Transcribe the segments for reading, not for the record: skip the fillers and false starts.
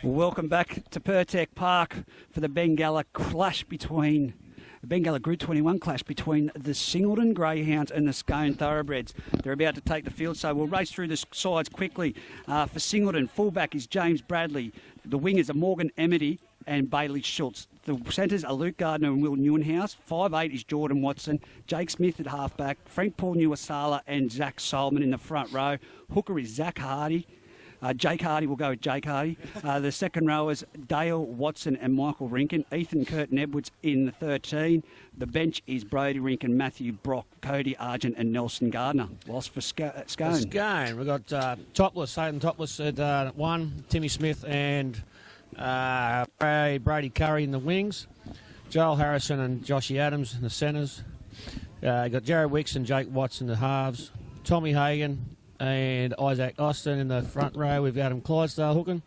Welcome back to Pirtek Park for the Bengalla Group 21 clash between the Singleton Greyhounds and the Scone Thoroughbreds. They're about to take the field, so we'll race through the sides quickly. For Singleton, fullback is James Bradley. The wingers are Morgan Emity and Bailey Schultz. The centres are Luke Gardner and Will Newenhouse. 5'8" is Jordan Watson. Jake Smith at halfback. Frank Paul Nuwasala and Zach Solomon in the front row. Hooker is Zach Hardy. Jake Hardy will go with Jake Hardy. The second rowers, Dale Watson and Michael Rinkin. Ethan Curtin Edwards in the 13. The bench is Brody Rinkin, Matthew Brock, Cody Argent and Nelson Gardner. Whilst for Scone. Scone, we've got Hayden Topless at 1, Timmy Smith and Brady Curry in the wings. Joel Harrison and Joshy Adams in the centres. Got Jared Wicks and Jake Watts in the halves. Tommy Hagan and Isaac Austin in the front row with Adam Clydesdale hooking.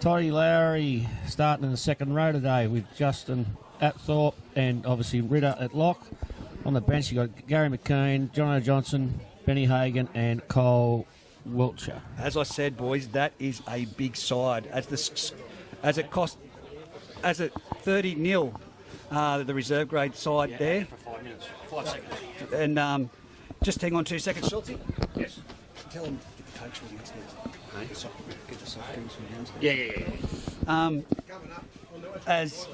Toddy Lowry starting in the second row today with Justin Apthorpe and obviously Ritter at lock. On the bench you've got Gary McKean, Jono Johnson, Benny Hagan and Cole Wiltshire. As I said, boys, that is a big side. As it 30-0, the reserve grade side there. For 5 minutes, 5 seconds. And just hang on 2 seconds, Schultzy. Yes. Tell him to get the coach with next. Get the soft drinks from downstairs. As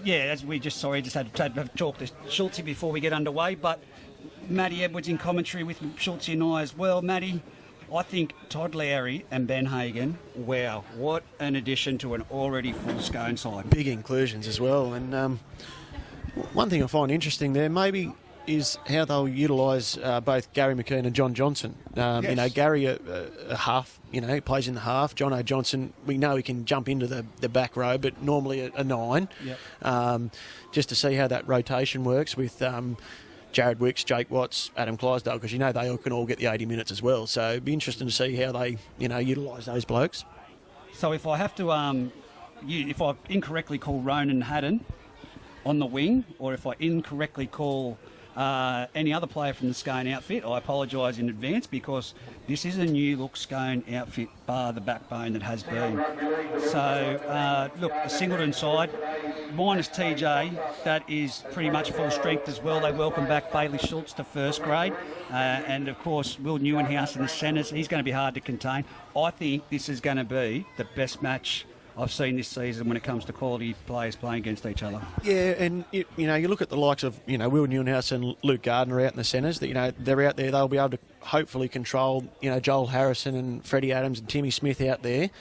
we just had to talk to Schultzy before we get underway, but Matty Edwards in commentary with Schultzy and I as well. Matty, I think Todd Lowry and Ben Hagan, wow, what an addition to an already full Scone side. Big inclusions as well. And one thing I find interesting there maybe is how they'll utilise both Gary McKean and John Johnson. Yes. You know, Gary a half, he plays in the half. Jono Johnson, we know he can jump into the back row, but normally a 9. Yep. Just to see how that rotation works with Jared Wicks, Jake Watts, Adam Clydesdale, because they can all get the 80 minutes as well. So it'd be interesting to see how they, utilise those blokes. So if I have to, if I incorrectly call Ronan Haddon on the wing, or if I incorrectly call any other player from the Scone outfit, I apologise in advance because this is a new look Scone outfit, bar the backbone that has been. So, look, the Singleton side, minus TJ, that is pretty much full strength as well. They welcome back Bailey Schultz to first grade. And, of course, Will Newenhouse in the centres. He's going to be hard to contain. I think this is going to be the best match I've seen this season when it comes to quality players playing against each other. Yeah, and you look at the likes of Will Newenhouse and Luke Gardner out in the centres. That they're out there. They'll be able to hopefully control Joel Harrison and Freddie Adams and Timmy Smith out there,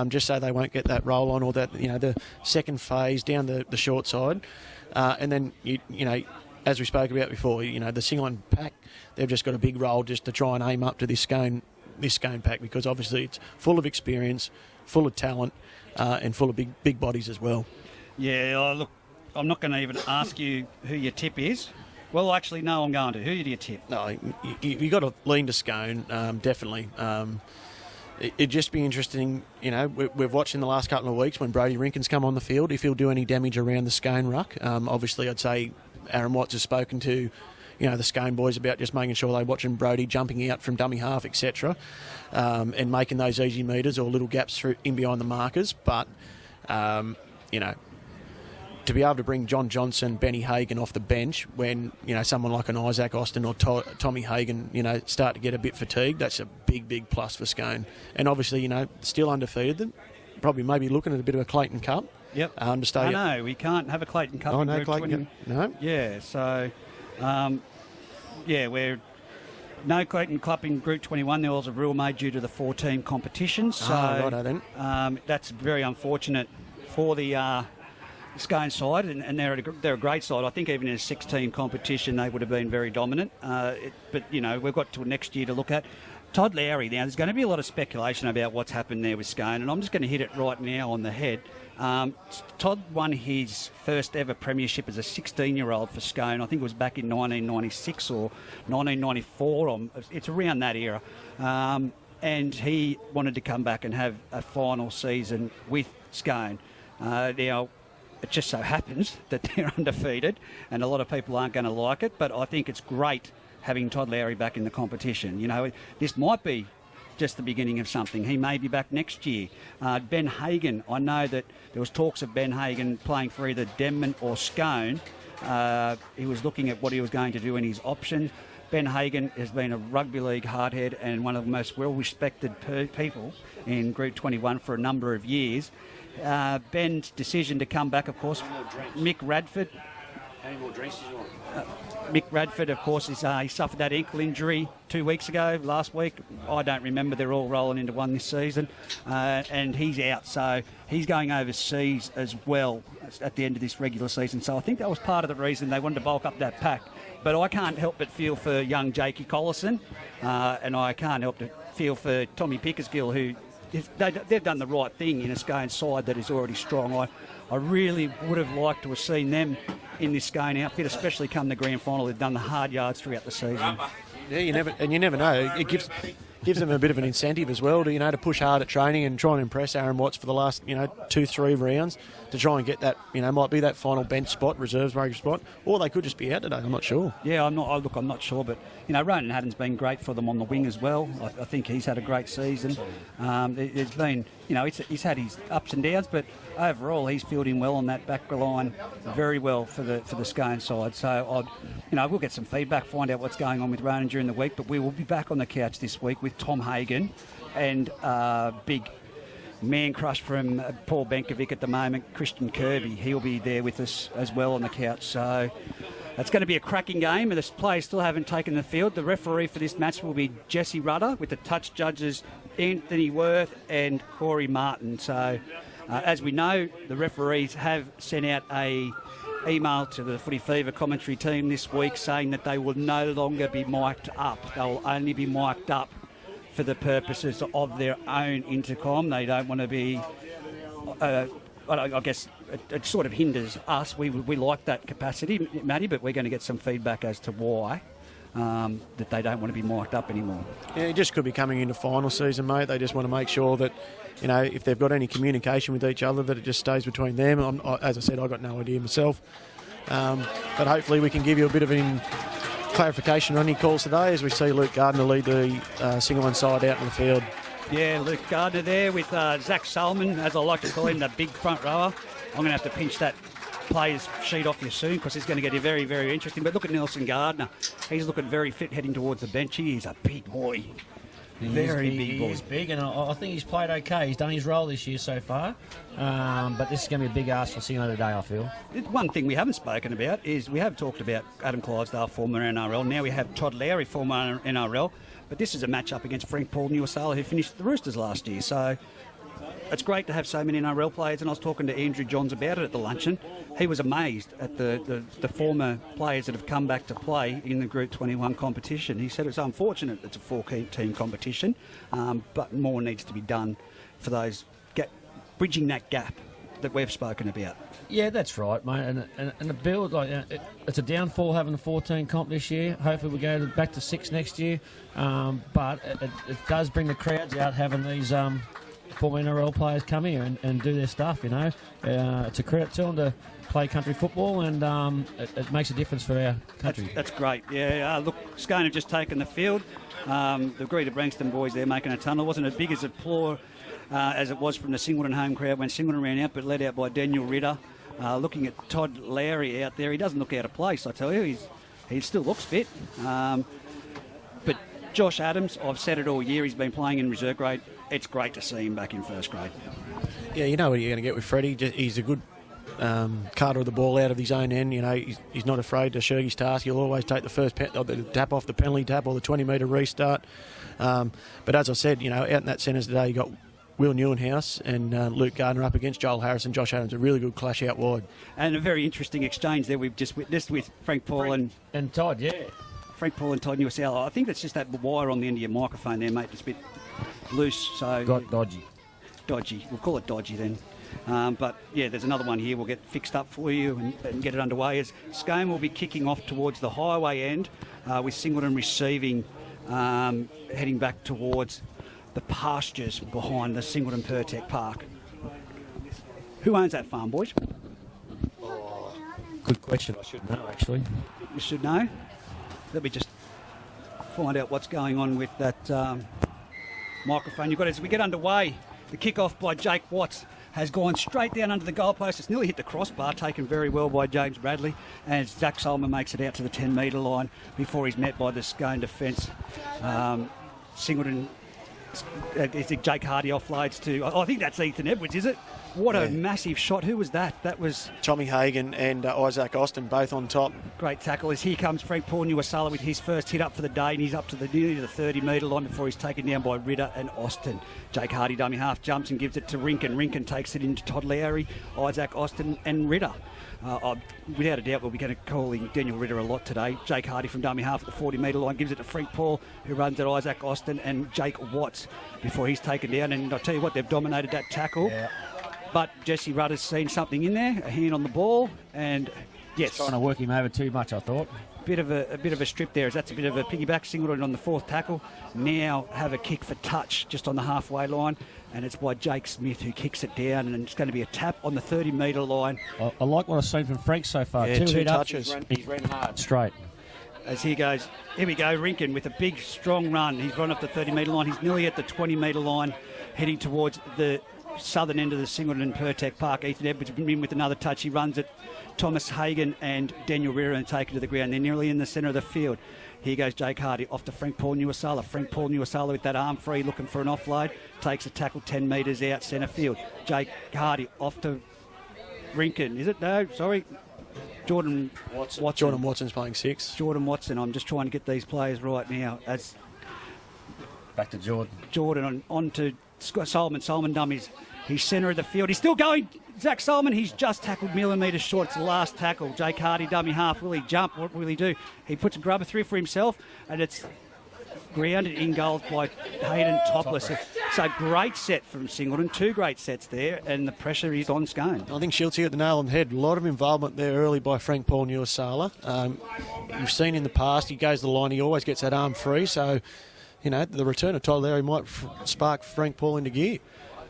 just so they won't get that roll on or that the second phase down the short side, and then as we spoke about before, the Singleton pack, they've just got a big role just to try and aim up to this Scone pack because obviously it's full of experience, full of talent. And full of big bodies as well. Yeah, look, I'm not going to even ask you who your tip is. Well, actually, no, I'm going to. Who do you tip? No, you got to lean to Scone, definitely. It'd just be interesting, we've watched in the last couple of weeks when Brody Rinkin's come on the field, if he'll do any damage around the Scone ruck. Obviously, I'd say Aaron Watts has spoken to the Scone boys about just making sure they're watching Brody jumping out from dummy half, etc., and making those easy metres or little gaps through in behind the markers. But, to be able to bring John Johnson, Benny Hagan off the bench when, someone like an Isaac Austin or Tommy Hagan, start to get a bit fatigued, that's a big plus for Scone. And obviously, still undefeated, probably maybe looking at a bit of a Clayton Cup. Yep. To stay. I know, we can't have a Clayton Cup. Oh, in no, Group Clayton 20. No? Yeah, so... we're no Clayton Cup in Group 21. There was a rule made due to the 4-team competition. So righto then. That's very unfortunate for the Scone side, and they're a great side. I think even in a 6-team competition they would have been very dominant. But we've got till next year to look at. Todd Lowry, now there's going to be a lot of speculation about what's happened there with Scone, and I'm just going to hit it right now on the head. Todd won his first ever premiership as a 16-year-old for Scone. I think it was back in 1996 or 1994. It's around that era. And he wanted to come back and have a final season with Scone. Now, it just so happens that they're undefeated, and a lot of people aren't going to like it, but I think it's great having Todd Lowry back in the competition. This might be just the beginning of something. He may be back next year. Ben Hagan, I know that there was talks of Ben Hagan playing for either Denman or Scone. He was looking at what he was going to do in his option. Ben Hagan has been a rugby league hardhead and one of the most well-respected people in Group 21 for a number of years. Ben's decision to come back, of course, Mick Radford. Any more drinks do you want? Mick Radford, of course, he suffered that ankle injury 2 weeks ago, last week. I don't remember. They're all rolling into one this season. And he's out, so he's going overseas as well at the end of this regular season. So I think that was part of the reason they wanted to bulk up that pack. But I can't help but feel for young Jakey Collison, and I can't help but feel for Tommy Pickersgill, who they've done the right thing in a Scone side that is already strong. I really would have liked to have seen them in this Scone outfit, especially come the grand final. They've done the hard yards throughout the season. Yeah, you never know. It gives them a bit of an incentive as well to push hard at training and try and impress Aaron Watts for the last 2-3 rounds to try and get that might be that final bench spot, reserves rugby spot, or they could just be out today. I'm not sure. Yeah, I'm not sure, but Ronan Haddon's been great for them on the wing as well. I think he's had a great season. There's been he's had his ups and downs, but overall he's fielding well on that back line, very well for the Scone side. So we'll get some feedback, find out what's going on with Ronan during the week. But we will be back on the couch this week with Tom Hagan and big man crush from Paul Benkovic at the moment, Christian Kirby. He'll be there with us as well on the couch. So it's going to be a cracking game, and the players still haven't taken the field. The referee for this match will be Jesse Rudder, with the touch judges Anthony Worth and Corey Martin. So as we know, the referees have sent out a email to the Footy Fever commentary team this week saying that they will no longer be mic'd up. They'll only be mic'd up for the purposes of their own intercom. They don't want to be... I guess it sort of hinders us. We like that capacity, Matty, but we're going to get some feedback as to why that they don't want to be mic'd up anymore. Yeah, it just could be coming into final season, mate. They just want to make sure that, if they've got any communication with each other, that it just stays between them. As I said, I've got no idea myself. But hopefully we can give you a bit of clarification on any calls today as we see Luke Gardner lead the Singleton side out in the field. Yeah, Luke Gardner there with Zach Solomon, as I like to call him, the big front rower. I'm going to have to pinch that players sheet off you soon because it's going to get very, very interesting. But look at Nelson Gardner. He's looking very fit heading towards the bench. He is a big boy. Very big boy. He is big, and I think he's played okay. He's done his role this year so far. But this is going to be a big ask for Singleton today, I feel. One thing we haven't spoken about is we have talked about Adam Clydesdale, former NRL. Now we have Todd Lowry, former NRL. But this is a match-up against Frank Paul Nuasala, who finished the Roosters last year. So it's great to have so many NRL players, and I was talking to Andrew Johns about it at the luncheon. He was amazed at the former players that have come back to play in the Group 21 competition. He said it's unfortunate it's a 4-team competition, but more needs to be done for those bridging that gap that we've spoken about. Yeah, that's right, mate. And the build, it's a downfall having a 14 comp this year. Hopefully we go back to 6 next year. But it does bring the crowds out, having these former NRL players come here and do their stuff, It's a credit to them to play country football, and it makes a difference for our country. That's great. Yeah, look, Scone have just taken the field. The Greta Brankston boys there making a tunnel. It wasn't as big as applause as it was from the Singleton home crowd when Singleton ran out, but led out by Daniel Ritter. Looking at Todd Lowry out there, he doesn't look out of place, I tell you. He still looks fit. But Josh Adams, I've said it all year, he's been playing in reserve grade. It's great to see him back in first grade. Yeah, you know what you're going to get with Freddie. He's a good carter of the ball out of his own end. He's not afraid to shirk his task. He'll always take the first the tap off the penalty tap or the 20-metre restart. But as I said, out in that centres today, you got Will Neuenhuis and Luke Gardner up against Joel Harris and Josh Adams. A really good clash out wide. And a very interesting exchange there we've just witnessed with Frank Paul and Todd, yeah. Frank Paul and Todd Nuasala. I think that's just that wire on the end of your microphone there, mate. It's a bit loose. So got dodgy. Dodgy. We'll call it dodgy then. But, yeah, there's another one here. We'll get fixed up for you and get it underway. As Scone will be kicking off towards the highway end with Singleton receiving, heading back towards the pastures behind the Singleton Pirtek Park. Who owns that farm, boys? Good question. I should know, actually. You should know. Let me just find out what's going on with that microphone. You've got as we get underway, the kick-off by Jake Watts has gone straight down under the goalpost. It's nearly hit the crossbar, taken very well by James Bradley. And Zach Solomon makes it out to the 10-metre line before he's met by the Scone defence. Singleton, Jake Hardy offloads to, I think that's Ethan Edwards, is it? What a massive shot. Who was that? That was Tommy Hagan and Isaac Austin both on top. Great tackle. As here comes Frank Paul Nuwasala with his first hit up for the day, and he's up to nearly the 30-metre line before he's taken down by Ritter and Austin. Jake Hardy, dummy half, jumps and gives it to Rinken. Rinken takes it into Todd Lowry, Isaac Austin and Ritter. Without a doubt, we'll be going to calling Daniel Ritter a lot today. Jake Hardy from dummy half at the 40-metre line gives it to Frank Paul, who runs at Isaac Austin and Jake Watts before he's taken down. And I'll tell you what, they've dominated that tackle. Yeah. But Jesse Rudder's seen something in there, a hand on the ball, and yes, He's trying to work him over too much, I thought. A bit of a strip there, as that's a bit of a piggyback. Singleton on the fourth tackle. Now have a kick for touch just on the halfway line, and it's by Jake Smith who kicks it down, and it's going to be a tap on the 30-metre line. I like what I've seen from Frank so far. Yeah, two touches. touches. He's ran hard straight. As he goes, here we go, Rinken with a big, strong run. He's run up the 30-metre line. He's nearly at the 20-metre line, heading towards the southern end of the Singleton and Pirtek Park. Ethan Edwards in with another touch. He runs it. Thomas Hagan and Daniel Ritter and take it to the ground. They're nearly in the centre of the field. Here goes Jake Hardy off to Frank Paul Nuwasala. Frank Paul Nuwasala with that arm free, looking for an offload. Takes a tackle 10 metres out centre field. Jake Hardy off to Rinken. Is it? No, sorry. Jordan Watson. Jordan Watson's playing 6. Jordan Watson. I'm just trying to get these players right now. As Back to Jordan. Jordan on to Solomon. Solomon dummies. He's centre of the field. He's still going. Zach Solomon, he's just tackled millimetres short. It's the last tackle. Jake Hardy, dummy half. Will he jump? What will he do? He puts a grubber through for himself, and it's grounded in goals by Hayden Topless. It's a great set from Singleton. 2 great sets there, and the pressure is on Scone. I think Shields hit the nail on the head. A lot of involvement there early by Frank Paul Nuwasala. You've seen in the past, he goes to the line, he always gets that arm free, so you know, the return of Todd Lowry might spark Frank Paul into gear.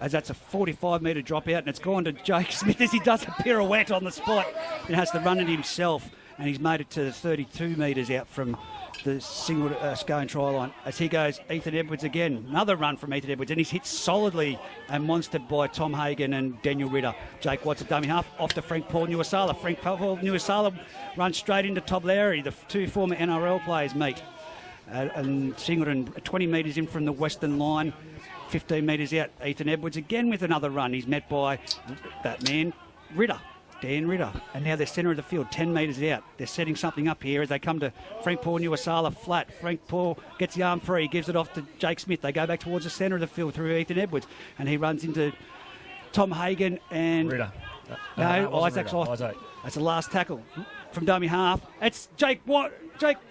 As that's a 45-metre drop out, and it's gone to Jake Smith as he does a pirouette on the spot. He has to run it himself, and he's made it to 32 metres out from the Scone try line. As he goes, Ethan Edwards again. Another run from Ethan Edwards, and he's hit solidly and monstered by Tom Hagan and Daniel Ritter. Jake Watts at dummy half, off to Frank Paul Nuwasala. Frank Paul Nuwasala runs straight into Todd Lowry. The 2 former NRL players meet. And Singleton 20 metres in from the western line, 15 metres out. Ethan Edwards again with another run. He's met by that man, Ritter, Dan Ritter. And now they're centre of the field, 10 metres out. They're setting something up here as they come to Frank Paul Nuwasala flat. Frank Paul gets the arm free, gives it off to Jake Smith. They go back towards the centre of the field through Ethan Edwards, and he runs into Tom Hagan and Ritter. No, Isaac. That's the last tackle from dummy half. It's Jake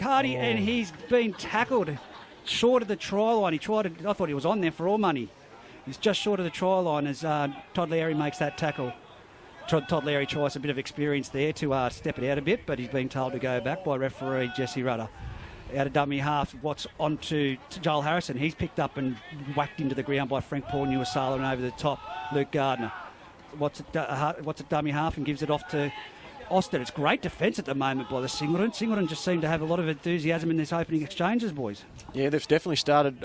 Hardy, and he's been tackled short of the try line. I thought he was on there for all money. He's just short of the try line as Todd Lowry makes that tackle. Todd Lowry tries a bit of experience there to step it out a bit, but he's been told to go back by referee Jesse Rudder. Out of dummy half, Watts on to Joel Harrison. He's picked up and whacked into the ground by Frank Paul Nuwasala, and over the top, Luke Gardner. Watts at dummy half and gives it off to Austin. It's great defence at the moment by the Singleton. Singleton just seem to have a lot of enthusiasm in this opening exchanges, boys. Yeah, they've definitely started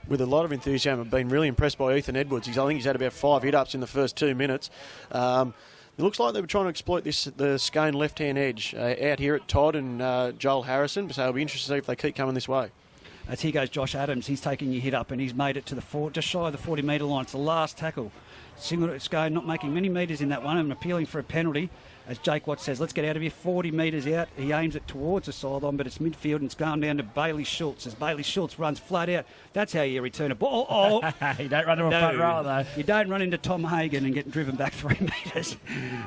with a lot of enthusiasm. I've been really impressed by Ethan Edwards. I think he's had about 5 hit-ups in the first 2 minutes. It looks like they were trying to exploit the Scone left-hand edge out here at Todd and Joel Harrison, so it'll be interesting to see if they keep coming this way. As here goes Josh Adams, he's taking your hit up and he's made it to the just shy of the 40-metre line. It's the last tackle. Scone not making many metres in that one and appealing for a penalty. As Jake Watts says, let's get out of here. 40 metres out. He aims it towards the sideline, but it's midfield and it's going down to Bailey Schultz. As Bailey Schultz runs flat out, that's how you return a ball. You don't run to a front row, though. You don't run into Tom Hagan and get driven back 3 metres.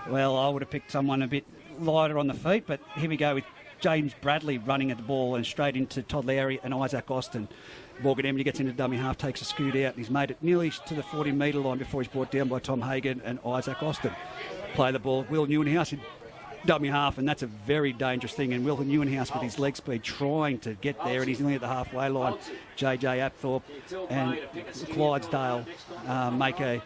Well, I would have picked someone a bit lighter on the feet, but here we go with James Bradley running at the ball and straight into Todd Lowry and Isaac Austin. Morgan Emily gets into dummy half, takes a scoot out, and he's made it nearly to the 40-metre line before he's brought down by Tom Hagan and Isaac Austin. Play the ball. Will Newenhouse in dummy half, and that's a very dangerous thing. And Will Newenhouse with his leg speed trying to get there, and he's nearly at the halfway line. JJ Apthorpe and Clydesdale make a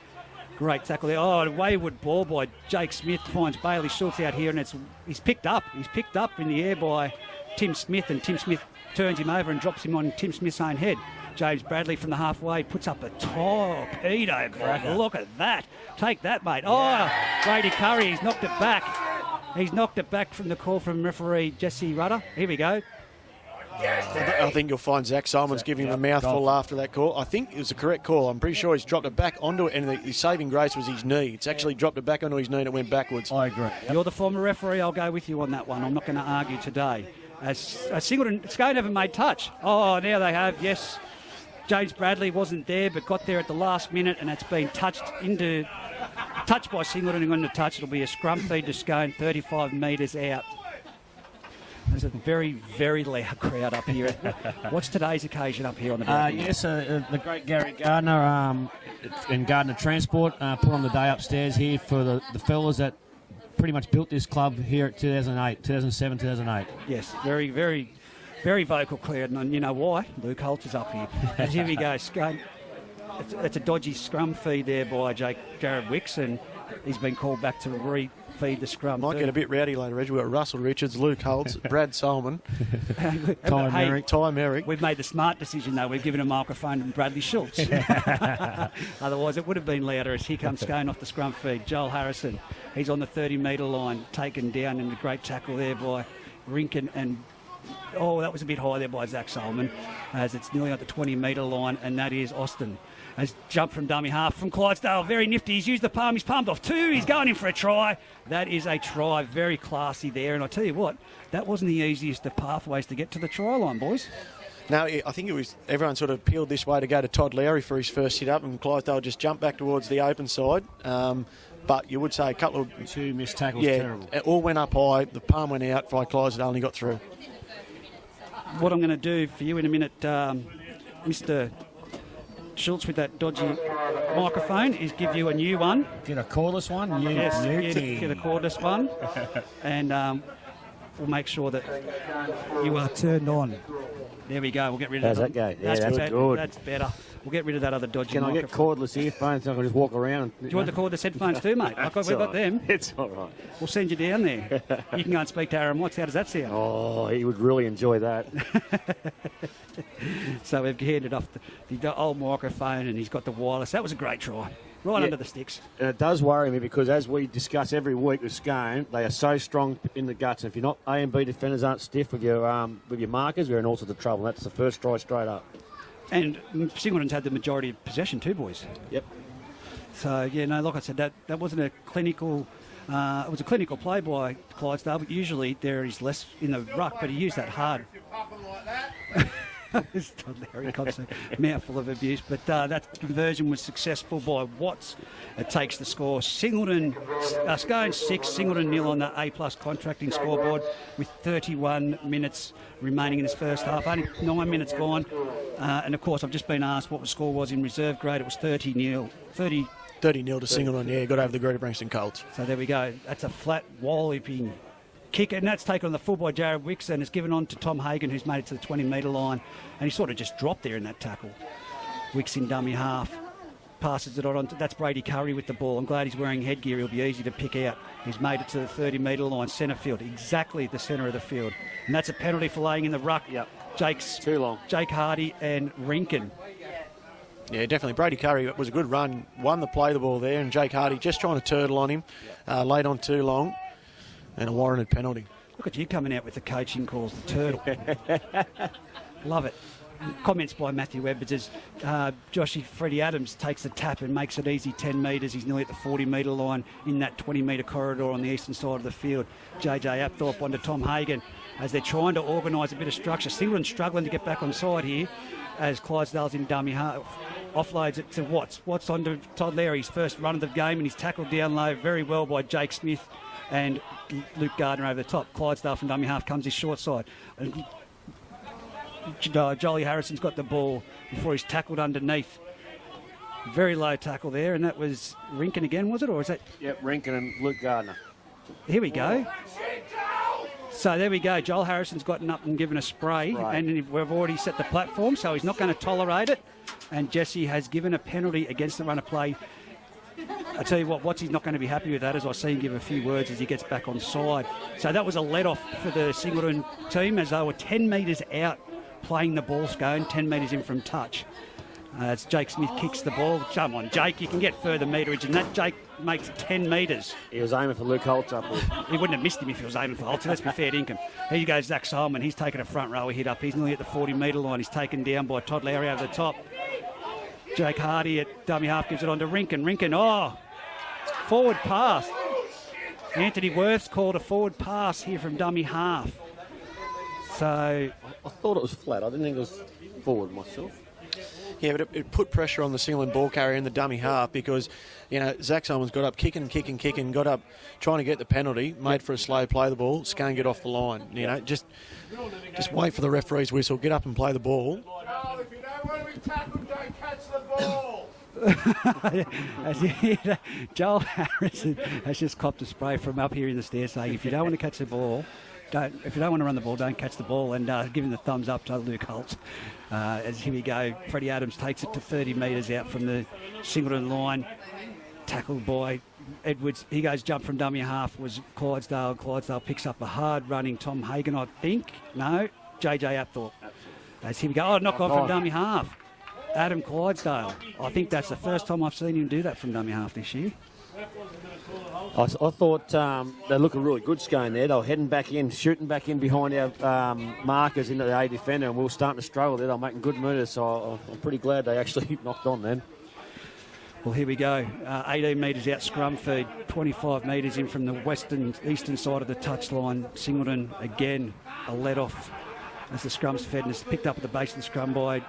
great tackle there. Oh, a wayward ball by Jake Smith finds Bailey Schultz out here, and he's picked up. He's picked up in the air by Tim Smith, and Tim Smith turns him over and drops him on Tim Smith's own head. James Bradley from the halfway puts up a torpedo. Look at that. Take that, mate. Oh, Brady Curry, he's knocked it back. He's knocked it back from the call from referee Jesse Rudder. Here we go. I think you'll find Zach Simon's giving him a mouthful after that call. I think it was the correct call. I'm pretty sure he's dropped it back onto it, and the saving grace was his knee. It's actually dropped it back onto his knee and it went backwards. I agree. You're the former referee. I'll go with you on that one. I'm not going to argue today. As Singleton, Scone haven't made touch. Oh, now they have, yes. James Bradley wasn't there, but got there at the last minute, and it's been touched by Singleton and going to touch. It'll be a scrum feed to Scone, 35 metres out. There's a very, very loud crowd up here. What's today's occasion up here on the balcony? Yes, the great Gary Gardner and Gardner Transport put on the day upstairs here for the fellas that pretty much built this club here at 2007, 2008. Yes, very, very, very vocal crowd, and you know why? Luke Holtz is up here. And here we go. It's a dodgy scrum feed there by Jared Wicks, and he's been called back to re-feed the scrum. Might get a bit rowdy later, Reg. We've got Russell Richards, Luke Holtz, Brad Solomon, Ty Merrick. We've made the smart decision, though. We've given a microphone to Bradley Schultz. Otherwise, it would have been louder as here comes Scone off the scrum feed. Joel Harrison, he's on the 30-metre line, taken down in a great tackle there by Rinkin, and that was a bit high there by Zach Solomon, as it's nearly at the 20-metre line, and that is Austin. Has jumped from dummy half from Clydesdale. Very nifty. He's used the palm. He's palmed off two. He's going in for a try. That is a try. Very classy there. And I tell you what, that wasn't the easiest of pathways to get to the try line, boys. No, I think it was everyone sort of peeled this way to go to Todd Lowry for his first hit up, and Clydesdale just jumped back towards the open side. But you would say a couple of... Two missed tackles, terrible. It all went up high. The palm went out by Clydesdale and he got through. What I'm going to do for you in a minute, Mr. Schultz, with that dodgy microphone, is give you a new one. Get a cordless one? Yes, get a cordless one. And we'll make sure that you are turned on. There we go. We'll get rid of that. How's that go? Yeah, that's good. That's better. We'll get rid of that other dodgy Can microphone. I get cordless earphones so I can just walk around? Do you want the cordless headphones too, mate? We've got them. It's all right. We'll send you down there. You can go and speak to Aaron Watts. How does that sound? Oh, he would really enjoy that. So we've handed off the old microphone, and he's got the wireless. That was a great try. Right under the sticks. And it does worry me because, as we discuss every week with Scone, they are so strong in the guts. And if you're not A and B defenders aren't stiff with your markers, we're in all sorts of trouble. That's the first try straight up. And Singleton's had the majority of possession too, boys. Yep. So like I said, that wasn't a clinical. It was a clinical play by Clydesdale, but usually there is less in the ruck. But he used that hard. It's Larry Cobb's a mouthful of abuse, but that conversion was successful by Watts. It takes the score. Scone 6, Singleton 0 on the A+ contracting scoreboard with 31 minutes remaining in this first half. Only 9 minutes gone. And of course, I've just been asked what the score was in reserve grade. It was 30-0. 30-0 to Singleton, got over the Greater Brankston Colts. So there we go. That's a flat walloping kick, and that's taken on the full by Jared Wicks, and it's given on to Tom Hagan, who's made it to the 20-metre line, and he sort of just dropped there in that tackle. Wicks in dummy half, passes it on. That's Brady Curry with the ball. I'm glad he's wearing headgear. He'll be easy to pick out. He's made it to the 30-metre line, centre field, exactly at the centre of the field, and that's a penalty for laying in the ruck. Yep. Too long. Jake Hardy and Rinkin. Yeah, definitely. Brady Curry, it was a good run, won the play the ball there, and Jake Hardy just trying to turtle on him, laid on too long. And a warranted penalty. Look at you coming out with the coaching calls, the turtle. Love it. Comments by Matthew Webb. It says, Joshy Freddie Adams takes the tap and makes it easy 10 metres. He's nearly at the 40-metre line in that 20-metre corridor on the eastern side of the field. JJ Apthorpe onto Tom Hagan as they're trying to organise a bit of structure. Singleton struggling to get back on side here as Clydesdale's in dummy half. Offloads it to Watts. Watts onto Todd Lowry's first run of the game, and he's tackled down low very well by Jake Smith and Luke Gardner over the top. Clydesdale from dummy half comes his short side. Jolie Harrison's got the ball before he's tackled underneath. Very low tackle there, and that was Rinkin again, was it? Or is that... Yep, Rinkin and Luke Gardner. Here we go. So there we go. Joel Harrison's gotten up and given a spray, and we've already set the platform, so he's not going to tolerate it. And Jesse has given a penalty against the run of play. I tell you what, Watsy's not going to be happy with that, as I see him give a few words as he gets back on side. So that was a let-off for the Singleton team as they were 10 metres out playing the ball, Scone, 10 metres in from touch. As Jake Smith kicks the ball. Come on, Jake, you can get further meterage, and that Jake makes 10 metres. He was aiming for Luke Holtz up there. He wouldn't have missed him if he was aiming for Holtz. Let's be fair to Ingham. Here goes Zach Solomon. He's taken a front rower hit up. He's nearly at the 40-metre line. He's taken down by Todd Lowry over the top. Jake Hardy at dummy half gives it on to Rinkin. Rinkin, forward pass. Anthony Worth's called a forward pass here from dummy half. So I thought it was flat. I didn't think it was forward myself. Yeah, but it put pressure on the Singleton ball carrier in the dummy half because, Zach Solomon's got up kicking, got up trying to get the penalty, made for a slow play the ball, Scone get off the line. Just wait for the referee's whistle, get up and play the ball. Joel, if you don't want to be tackled, don't catch the ball. Joel Harrison has just copped a spray from up here in the stairs saying, if you don't want to catch the ball, if you don't want to run the ball, don't catch the ball, and giving the thumbs up to Luke Holtz. As here we go, Freddie Adams takes it to 30 metres out from the Singleton line, tackled by Edwards. He goes jump from dummy half, was Clydesdale. Clydesdale picks up a hard running Tom Hagan, I think. No, JJ Apthorpe. As here we go, knock off from dummy half. Adam Clydesdale. I think that's the first time I've seen him do that from dummy half this year. I thought they looked really good, Scone there. They were heading back in, shooting back in behind our markers into the A defender, and we were starting to struggle there. They were making good meters, so I'm pretty glad they actually knocked on then. Well, here we go. 18 metres out scrum feed, 25 metres in from the eastern side of the touchline. Singleton again, a let off as the scrum's fed, and it's picked up at the base of the scrum by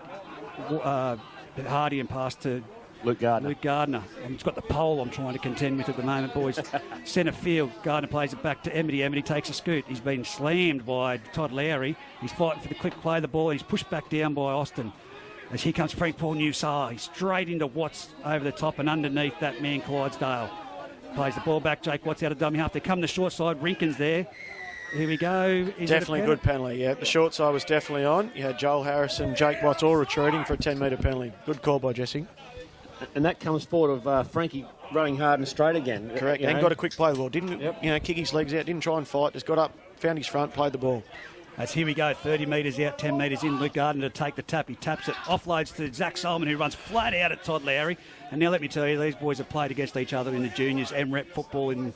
Hardy and passed to Luke Gardner. He's got the pole I'm trying to contend with at the moment, boys. Centre field, Gardner plays it back to Emmety. Emmety takes a scoot. He's been slammed by Todd Lowry. He's fighting for the quick play of the ball. He's pushed back down by Austin. As here comes Frank Paul Newsar. He's straight into Watts over the top and underneath that man, Clydesdale. Plays the ball back. Jake Watts out of dummy half. They come the short side. Rinkin's there. Here we go. Definitely a good penalty, yeah. The short side was definitely on. You had Joel Harrison, Jake Watts all retreating for a 10-metre penalty. Good call by Jesse. And that comes forward of Frankie running hard and straight again. Correct, and got a quick play of the ball. Didn't kick his legs out, didn't try and fight, just got up, found his front, played the ball. As here we go, 30 metres out, 10 metres in. Luke Gardner to take the tap. He taps it, offloads to Zach Solomon, who runs flat out at Todd Lowry. And now let me tell you, these boys have played against each other in the juniors and rep football in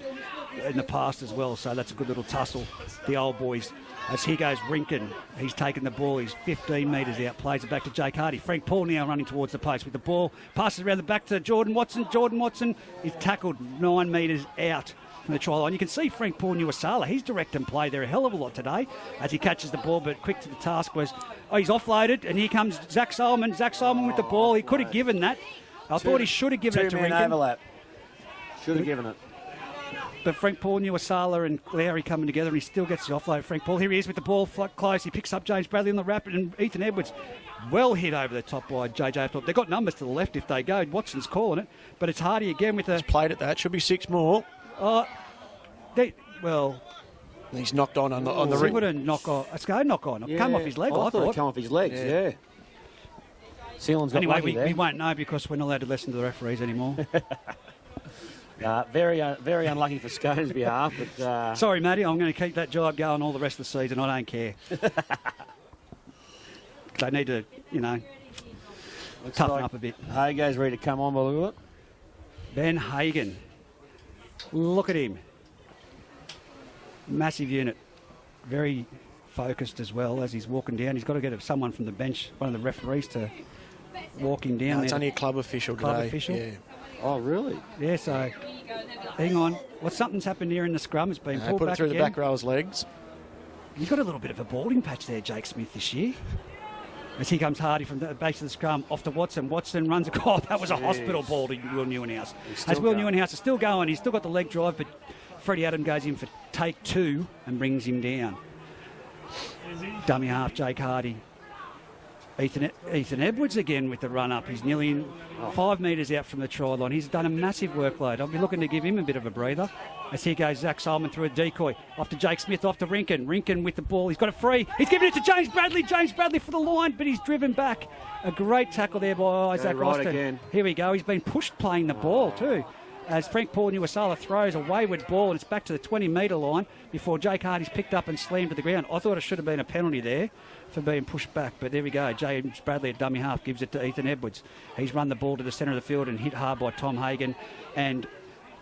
the past as well. So that's a good little tussle, the old boys. As here goes Rinkin. He's taken the ball. He's 15 metres out. Plays it back to Jake Hardy. Frank Paul now running towards the post with the ball. Passes around the back to Jordan Watson. Jordan Watson is tackled 9 metres out from the try line. You can see Frank Paul Nuasala. He's direct and play there a hell of a lot today as he catches the ball, but quick to the task was, he's offloaded, and here comes Zach Solomon. Zach Solomon with the ball. He could have given that. I thought he should have given it to Rinkin. Overlap. Should have given it. But Frank Paul, Nuasala and Lowry coming together, and he still gets the offload. Frank Paul, here he is with the ball close. He picks up James Bradley on the wrap, and Ethan Edwards well hit over the top by JJ. They've got numbers to the left if they go. Watson's calling it, but it's Hardy again with He's played at that. Should be 6 more. He's knocked on the ring. Singleton knock on. It's go knock on. Yeah, Come off his leg, I thought. It come off his legs, yeah. Sealand's got Anyway, lucky there. we won't know because we're not allowed to listen to the referees anymore. Very unlucky for Scone's behalf. But Sorry, Matty, I'm going to keep that jibe going all the rest of the season. I don't care. They need to, toughen up a bit. Hago's ready to come on, by the look of it. Ben Hagan. Look at him. Massive unit. Very focused as well as he's walking down. He's got to get someone from the bench, one of the referees, to walk him down. No, it's only a club official today. Club official? Yeah. Oh, really? Yeah, so hang on. Something's happened here in the scrum. It's been pulled put back it through again. the back row's legs. He's got a little bit of a balding patch there, Jake Smith, this year. As he comes Hardy from the base of the scrum off to Watson. Watson runs a goal. That was a hospital ball to Will Neuenhouse. As Will Neuenhouse is still going, he's still got the leg drive, but Freddie Adams goes in for take 2 and brings him down. Dummy half, Jake Hardy. Ethan Edwards again with the run up. He's nearly 5 metres out from the try line. He's done a massive workload. I'll be looking to give him a bit of a breather. As here goes Zach Solomon through a decoy. Off to Jake Smith, off to Rinkin. Rinkin with the ball. He's got it free. He's giving it to James Bradley. James Bradley for the line, but he's driven back. A great tackle there by Isaac Austin. Again. Here we go. He's been pushed playing the ball too. as Frank Paul Nuwasala throws a wayward ball and it's back to the 20-metre line before Jake Hardy's picked up and slammed to the ground. I thought it should have been a penalty there for being pushed back, but there we go. James Bradley at dummy half gives it to Ethan Edwards. He's run the ball to the centre of the field and hit hard by Tom Hagan and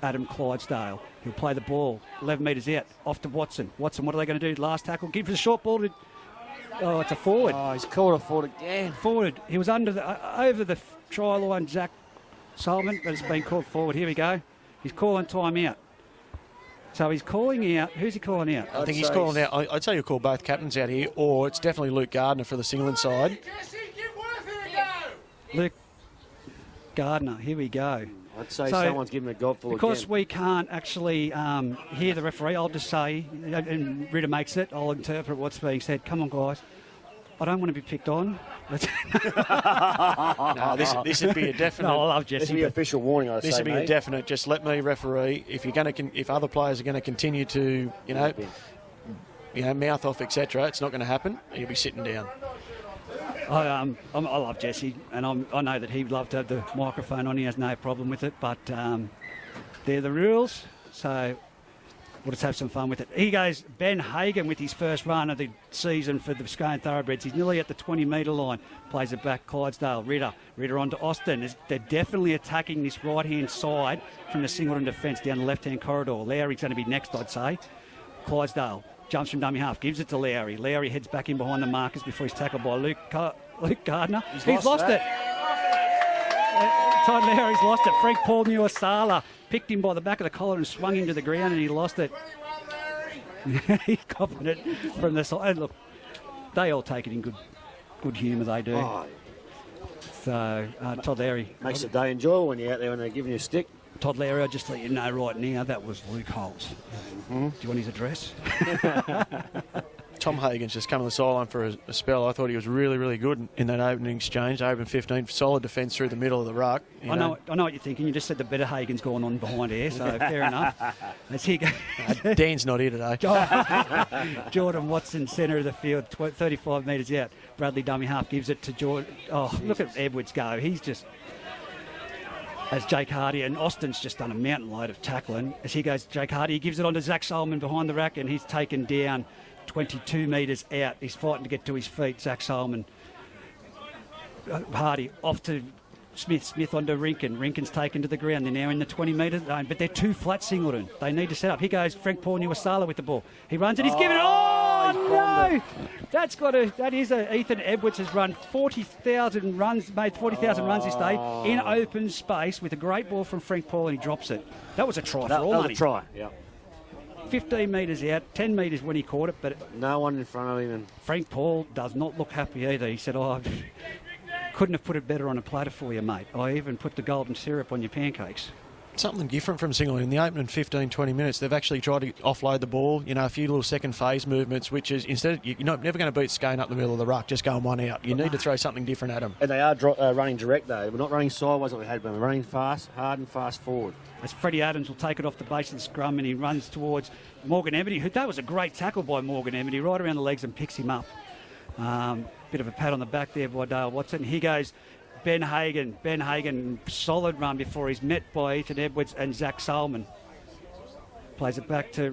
Adam Clydesdale. He'll play the ball 11 metres out, off to Watson. Watson, what are they going to do? Last tackle, gives the short ball to... Oh, it's a forward. Oh, he's called a forward again. Forward. He was under the over the try line, Zach Solomon, but it's been called forward. Here we go. He's calling time out. So he's calling out. Who's he calling out? I think he's calling out. I'd say you'll call both captains out here, or it's definitely Luke Gardner for the Singleton side. Jesse, give Worthy a go! Luke Gardner. Here we go. I'd say someone's giving a godful because again. we can't actually hear the referee, I'll just say, and Ritter makes it, I'll interpret what's being said. Come on, guys. I don't want to be picked on. No, this would be a definite. No, I love Jesse. This would be official warning, I'd say, This would be mate. a definite. Just let me referee. If you're going to, if other players are going to continue to, mouth off, etc., it's not going to happen. You'll be sitting down. I love Jesse, and I know that he'd love to have the microphone on. He has no problem with it, but they're the rules, so we'll just have some fun with it. Here goes Ben Hagan with his first run of the season for the Scone Thoroughbreds. He's nearly at the 20-metre line. Plays it back, Clydesdale. Ritter on to Austin. They're definitely attacking this right-hand side from the Singleton defence down the left-hand corridor. Lowry's going to be next, I'd say. Clydesdale jumps from dummy half, gives it to Lowry. Lowry heads back in behind the markers before he's tackled by Luke Gardner. He's lost it. Todd Lowry's lost it. Frank Paul Nuwasala picked him by the back of the collar and swung him to the ground, and he lost it. He's copping it from the side. Look, they all take it in good humour, they do. Oh, So, Todd Lowry. makes the day enjoyable when you're out there and they're giving you a stick. Todd Lowry, I'll just let you know right now, that was Luke Holtz. Mm-hmm. Do you want his address? Tom Hagan's just come on the sideline for a spell. I thought he was really, really good in that opening exchange. Open 15, solid defence through the middle of the ruck. I know what you're thinking. You just said the better Hagan's gone on behind here, so fair enough. Let's hear go. Dan's not here today. Jordan Watson, centre of the field, 35 metres out. Bradley dummy half gives it to Jordan. Oh, look at Edwards go. He's just... As Jake Hardy, and Austin's just done a mountain load of tackling. As he goes, Jake Hardy, he gives it on to Zach Solomon behind the rack, and he's taken down 22 metres out. He's fighting to get to his feet, Zach Solomon. Hardy off to Smith onto Rinkin. Rinkin's taken to the ground. They're now in the 20-metre zone, but they're too flat, Singleton. They need to set up. Here goes Frank Paul Nuwasala with the ball. He runs and he's given it. Oh, no! That is Ethan Edwards has run 40,000 runs, made 40,000 runs this day in open space with a great ball from Frank Paul, and he drops it. That was a try for all That was money. a try, yeah. 15 metres out, 10 metres when he caught it, but No one in front of him. And Frank Paul does not look happy either. He said, I couldn't have put it better on a platter for you, mate. I even put the golden syrup on your pancakes. Something different from Singleton. In the opening 15, 20 minutes, they've actually tried to offload the ball, a few little second phase movements, which is, instead, you're never going to beat Scone up the middle of the ruck, just going one out. You need to throw something different at them. they are running direct, though. We're not running sideways like we had been. We're running fast, hard and fast forward. As Freddie Adams will take it off the base of the scrum and he runs towards Morgan Emity. That was a great tackle by Morgan Emity, right around the legs and picks him up. Bit of a pat on the back there by Dale Watson. Here goes Ben Hagan. Ben Hagan, solid run before he's met by Ethan Edwards and Zach Solomon. Plays it back to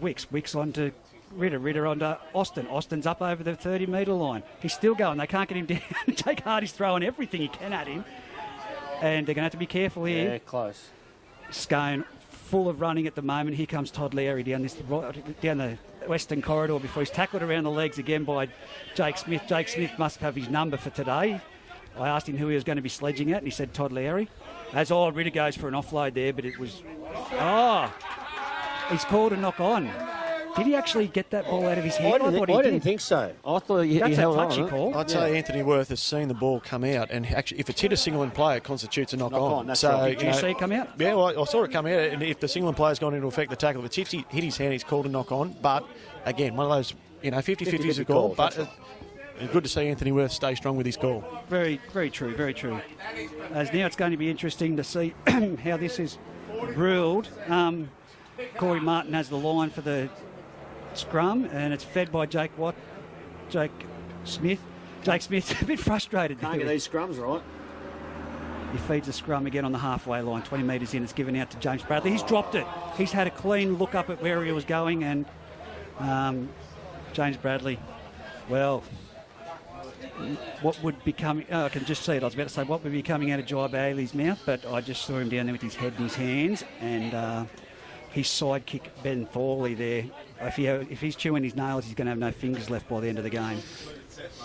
Wicks. Wicks on to Ritter on to Austin. Austin's up over the 30-metre line. He's still going. They can't get him down. Jake Hardy's throwing everything he can at him. And they're going to have to be careful here. Yeah, close. Scone full of running at the moment. Here comes Todd Lowry down the western corridor before he's tackled around the legs again by Jake Smith. Jake Smith must have his number for today. I asked him who he was going to be sledging at, and he said Todd Lowry. As Ritter goes for an offload there, but it was... he's called a knock on. Did he actually get that ball out of his hand? I didn't think so. I thought he That's held a on. touchy call. I'd say Anthony Worth has seen the ball come out, and actually, if it's hit a Singleton player, it constitutes a knock on. That's So, right. Did you see it come out? Yeah, well, I saw it come out, and if the Singleton player's gone into effect the tackle, if it's hit his hand, he's called a knock on. But again, one of those, 50-50 is a call. But it's good to see Anthony Worth stay strong with his call. Very, very true, very true. As now it's going to be interesting to see how this is ruled. Corey Martin has the line for the scrum, and it's fed by Jake Smith. Jake Smith's a bit frustrated. Can't get these scrums right. He feeds the scrum again on the halfway line, 20 metres in. It's given out to James Bradley. He's dropped it. He's had a clean look up at where he was going, and James Bradley, well, what would be coming... Oh, I can just see it. I was about to say what would be coming out of Jai Bailey's mouth, but I just saw him down there with his head in his hands, and his sidekick, Ben Thorley, there. If he's chewing his nails, he's going to have no fingers left by the end of the game.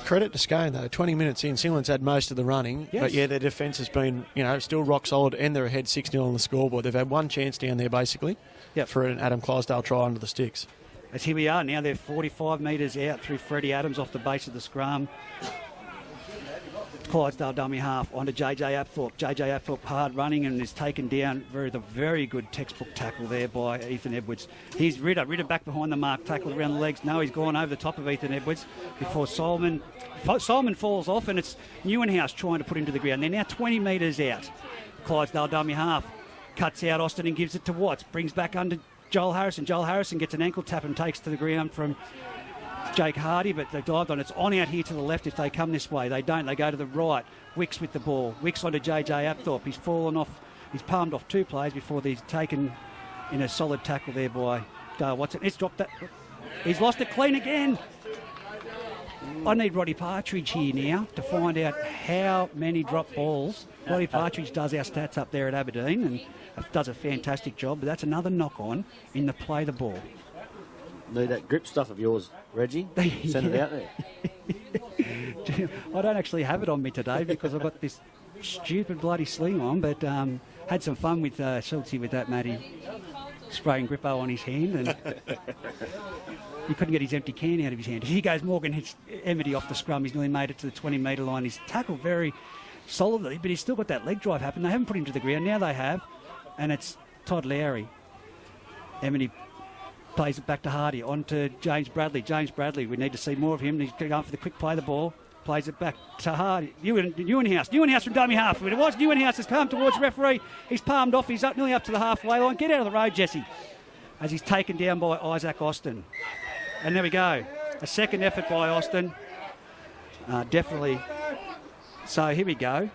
Credit to Scone, though. 20 minutes in, Singleton's had most of the running. Yes. But, yeah, their defence has been, still rock solid, and they're ahead 6-0 on the scoreboard. They've had one chance down there, basically, for an Adam Clydesdale try under the sticks. As here we are now, they're 45 metres out through Freddie Adams off the base of the scrum. Clydesdale dummy half onto JJ Apthorpe. JJ Apthorpe hard running and is taken down. The very good textbook tackle there by Ethan Edwards. Here's Ritter. Ritter back behind the mark, tackled around the legs. No, he's gone over the top of Ethan Edwards before Solomon falls off, and it's Newenhouse trying to put him to the ground. They're now 20 metres out. Clydesdale dummy half cuts out Austin and gives it to Watts. Brings back under Joel Harrison. Joel Harrison gets an ankle tap and takes to the ground from Jake Hardy, but they've dived on. It's on out here to the left if they come this way. They don't. They go to the right. Wicks with the ball. Wicks onto JJ Apthorpe. He's fallen off. He's palmed off two players before he's taken in a solid tackle there by Dale Watson. It's dropped that. He's lost it clean again. I need Roddy Partridge here now to find out how many drop balls. Roddy Partridge does our stats up there at Aberdeen and does a fantastic job, but that's another knock on in the play the ball. Need that grip stuff of yours, Reggie. Send it out there. I don't actually have it on me today because I've got this stupid bloody sling on, but had some fun with Schultz with that, Matty. Spraying Grippo on his hand, and he couldn't get his empty can out of his hand. Here goes Morgan, hits Emity off the scrum. He's nearly made it to the 20-metre line. He's tackled very solidly, but he's still got that leg drive happen. They haven't put him to the ground. Now they have, and it's Todd Lowry. Emity plays it back to Hardy, on to James Bradley. James Bradley, we need to see more of him. He's going for the quick play the ball. Plays it back to Hardy. Newenhouse from dummy half. It was Newenhouse has come towards the referee. He's palmed off. He's up nearly up to the halfway line. Get out of the road, Jesse. As he's taken down by Isaac Austin. And there we go. A second effort by Austin. Definitely. So here we go.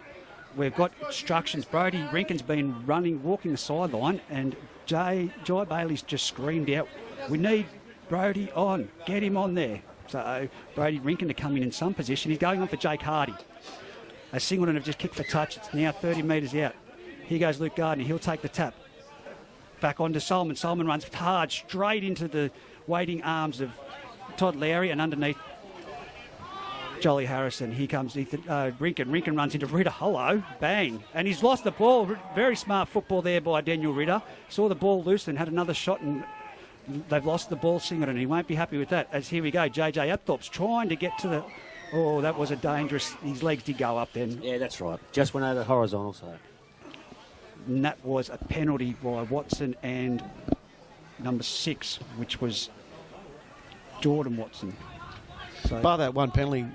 We've got instructions. Brody Rinkin's been walking the sideline, and Jai Bailey's just screamed out, "We need Brody on. Get him on there." So Brody Rinkin to come in some position. He's going on for Jake Hardy. As Singleton have just kicked for touch. It's now 30 metres out. Here goes Luke Gardner. He'll take the tap. Back on to Solomon. Solomon runs hard straight into the waiting arms of Todd Lowry, and underneath Jolly Harrison. Here comes Ethan Rinkin. Rinkin runs into Ritter. Hello. Bang. And he's lost the ball. Very smart football there by Daniel Ritter. Saw the ball loose and had another shot, and they've lost the ball, Singleton. He won't be happy with that. As here we go. JJ Apthorpe's trying to get to the... Oh, that was a dangerous... His legs did go up then. Yeah, that's right. Just went over horizontal, so... And that was a penalty by Watson and number 6, which was Jordan Watson. So, Bar that one penalty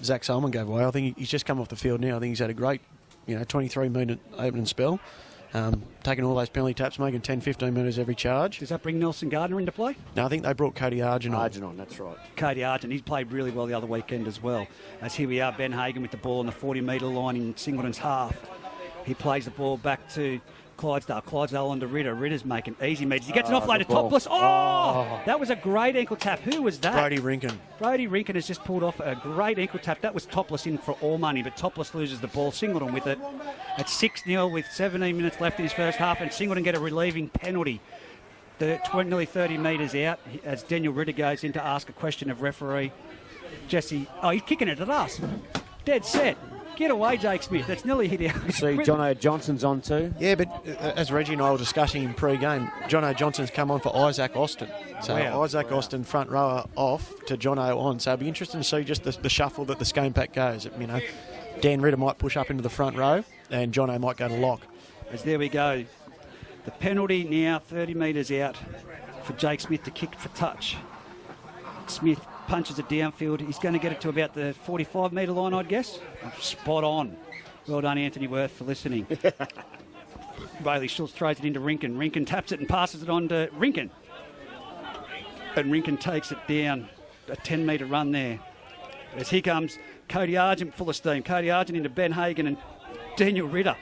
Zach Solomon gave away, I think he's just come off the field now. I think he's had a great 23-minute opening spell. Taking all those penalty taps, making 10, 15 metres every charge. Does that bring Nelson Gardner into play? No, I think they brought Cody Argent on. Argent on, that's right. Cody Argent, he's played really well the other weekend as well. As here we are, Ben Hagan with the ball on the 40-metre line in Singleton's half. He plays the ball back to Clydesdale. Clydesdale onto Ritter. Ritter's making easy meters. He gets an offload to Topless. Oh! That was a great ankle tap. Who was that? Brody Rinkin. Brody Rinkin has just pulled off a great ankle tap. That was Topless in for all money, but Topless loses the ball. Singleton with it at 6-0 with 17 minutes left in his first half, and Singleton get a relieving penalty. Nearly 30 metres out as Daniel Ritter goes in to ask a question of referee Jesse. Oh, he's kicking it at us. Dead set. Get away, Jake Smith. That's nearly hit out. See, Jono Johnson's on too. Yeah, but as Reggie and I were discussing in pre-game, Jono Johnson's come on for Isaac Austin. So Isaac Austin front rower off to Jono on. So it'll be interesting to see just the shuffle that the Scone pack goes. Dan Ritter might push up into the front row and Jono might go to lock. As there we go. The penalty now 30 metres out for Jake Smith to kick for touch. Smith punches it downfield. He's going to get it to about the 45-metre line, I'd guess. Spot on. Well done, Anthony Worth, for listening. Bailey Schultz throws it into Rinkin. Rinkin taps it and passes it on to Rinkin. And Rinkin takes it down. A 10-metre run there. As here comes Cody Argent, full of steam. Cody Argent into Ben Hagan, and Daniel Ritter.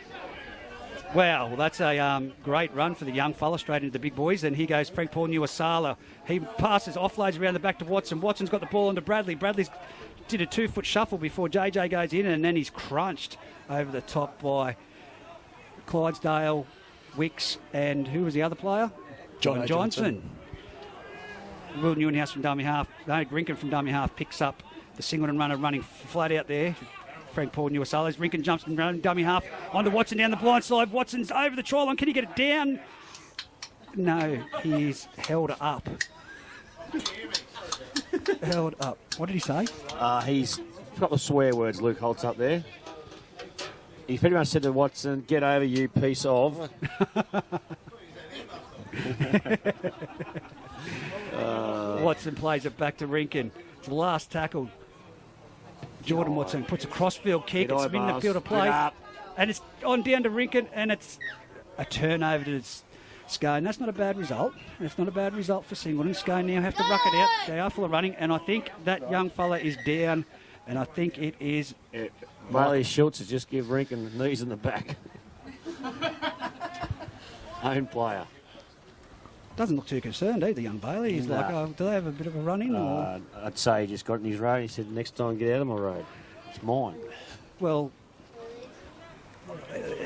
Wow, well, that's a great run for the young fella straight into the big boys. And here goes Frank Paul Nuasala. He passes, offloads around the back to Watson. Watson's got the ball onto Bradley. Bradley's did a 2-foot shuffle before JJ goes in, and then he's crunched over the top by Clydesdale, Wicks, and who was the other player? John Johnson. Will Newhouse from dummy half. No, Rinken from dummy half picks up the Singleton runner running flat out there. Frank Paul Nuasala. Rinken jumps and running dummy half onto Watson down the blind side. Watson's over the try line. Can he get it down? No, he's held up. Held up. What did he say? He's got the swear words, Luke Holt's up there. He pretty much said to Watson, "Get over, you piece of." Watson plays it back to Rinken. It's the last tackle. Jordan Watson puts a crossfield kick. It's in the field of play. And it's on down to Rinken, and it's a turnover to Scone. That's not a bad result. It's not a bad result for Singleton. Scone now have to ruck it out. They are full of running, and I think that young fella is down, and I think it is... Bailey Schultz has just give Rinken the knees in the back. Own player. Doesn't look too concerned either, young Bailey. He's like, oh, do they have a bit of a run in? Or? I'd say he just got in his road. He said, next time get out of my road. It's mine. Well,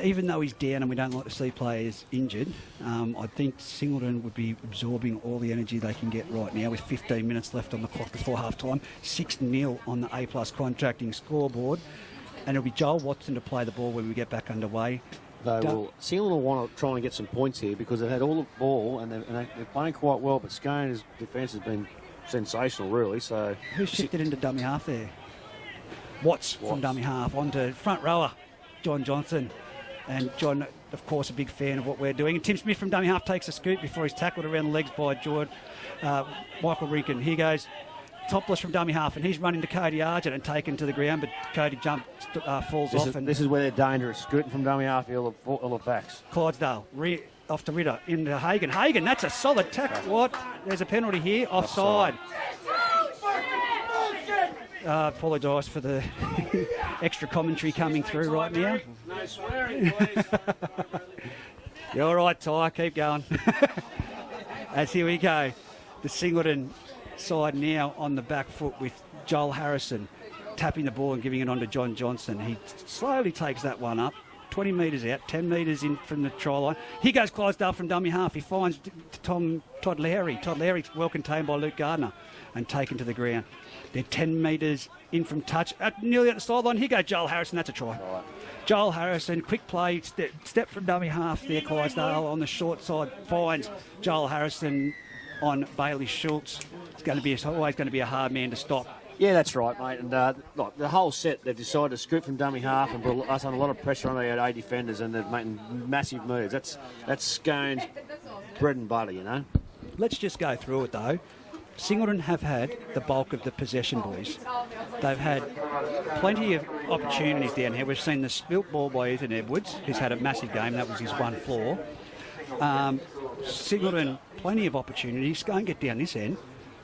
even though he's down and we don't like to see players injured, I think Singleton would be absorbing all the energy they can get right now with 15 minutes left on the clock before half-time. 6-0 on the A-plus contracting scoreboard. And it'll be Joel Watson to play the ball when we get back underway. Singleton will want to try and get some points here because they've had all the ball and they're playing quite well, but Scone's defence has been sensational, really. So who shifted into dummy half there? Watts from dummy half onto front rower, John Johnson. And John, of course, a big fan of what we're doing. And Tim Smith from dummy half takes a scoop before he's tackled around the legs by Michael Rinken. Here goes Topless from dummy half, and he's running to Cody Argent and taken to the ground, but Cody falls off. This is where they're dangerous. Scooting from dummy half, he'll have backs. Clydesdale, off to Ritter, into Hagan. Hagan, that's a solid tackle. What? There's a penalty here, offside. Apologise for the extra commentary coming through right now. No swearing, please. You're all right, Ty, keep going. As here we go. The Singleton side now on the back foot with Joel Harrison tapping the ball and giving it on to John Johnson. He slowly takes that one up, 20 metres out, 10 metres in from the try line. Here goes Clydesdale from dummy half. He finds Todd Lowry. Todd Lowry's well contained by Luke Gardner and taken to the ground. They're 10 metres in from touch, nearly at the sideline. Here goes Joel Harrison, that's a try. Right. Joel Harrison, quick play, step from dummy half there. Clydesdale on the short side finds Joel Harrison on Bailey Schultz. It's always going to be a hard man to stop. Yeah, that's right, mate. And the whole set, they've decided to scoop from dummy half and put us on a lot of pressure on their A defenders, and they're making massive moves. That's Scone's bread and butter, you know. Let's just go through it, though. Singleton have had the bulk of the possession, boys. They've had plenty of opportunities down here. We've seen the spilt ball by Ethan Edwards, who's had a massive game. That was his one flaw. Singleton, plenty of opportunities. Go and get down this end.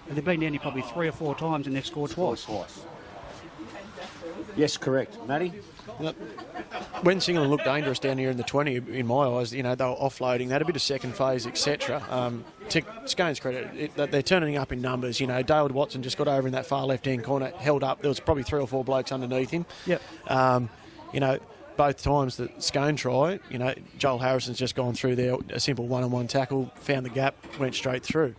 They've been down here probably 3 or 4 times and they've scored twice. Yes, correct. Matty? When Singleton looked dangerous down here in the 20, in my eyes, you know, they were offloading. They had a bit of second phase, etc. To Scone's credit, they're turning up in numbers. You know, Dale Watson just got over in that far left-hand corner, held up. There was probably 3 or 4 blokes underneath him. Yep. You know, both times that Scone tried, you know, Joel Harrison's just gone through there, a simple one-on-one tackle, found the gap, went straight through.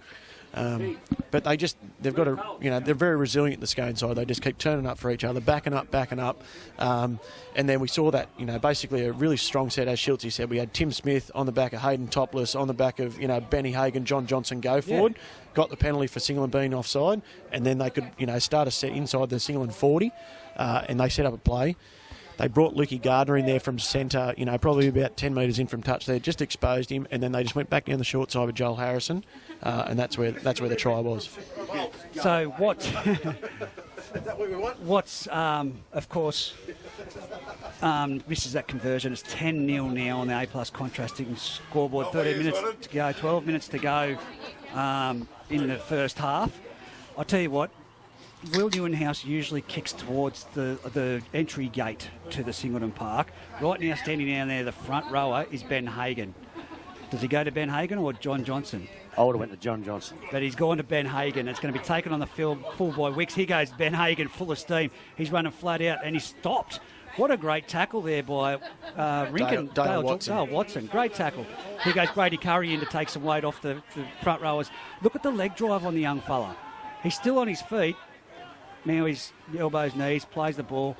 But they've got to, you know, they're very resilient, the Scone side. They just keep turning up for each other, backing up. And then we saw that, you know, basically a really strong set, as Schultz said. We had Tim Smith on the back of Hayden Topless, on the back of, you know, Benny Hagan, John Johnson go forward, got the penalty for Singleton being offside, and then they could, you know, start a set inside the Singleton 40, and they set up a play. They brought Lukey Gardner in there from centre, you know, probably about 10 metres in from touch there, just exposed him, and then they just went back down the short side with Joel Harrison, and that's where the try was. So what's of course, this is that conversion. It's 10-0 now on the A-plus contrasting scoreboard. 13 minutes to go, 12 minutes to go in the first half. I'll tell you what, Will Newenhouse usually kicks towards the entry gate to the Singleton Park. Right now, standing down there, the front rower is Ben Hagan. Does he go to Ben Hagan or John Johnson? I would have went to John Johnson. But he's gone to Ben Hagan. It's going to be taken on the field full by Wicks. Here goes Ben Hagan, full of steam. He's running flat out and he's stopped. What a great tackle there by Rinken. Dale Watson. Dale Watson. Great tackle. Here goes Brady Curry in to take some weight off the front rowers. Look at the leg drive on the young fella. He's still on his feet. Now he's elbows, knees, plays the ball.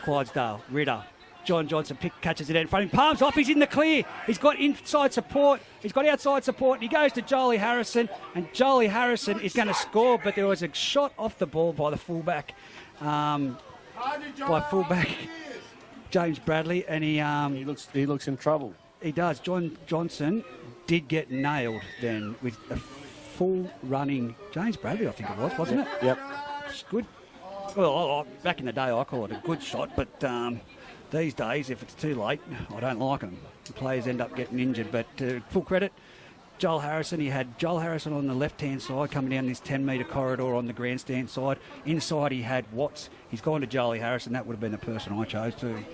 Clydesdale, Ritter. John Johnson catches it out in front of him. Palms off, he's in the clear. He's got inside support. He's got outside support. And he goes to Jolie Harrison. And Jolie Harrison is going to score, but there was a shot off the ball by the fullback. James Bradley. And He looks in trouble. he does. John Johnson did get nailed then with a full running James Bradley, I think it was, wasn't it? Yep. It's good. Well, back in the day, I call it a good shot, but these days, if it's too late, I don't like them. The players end up getting injured, but full credit, Joel Harrison. He had Joel Harrison on the left-hand side coming down this 10-metre corridor on the grandstand side. Inside, he had Watts. He's gone to Jolie Harrison. That would have been the person I chose too.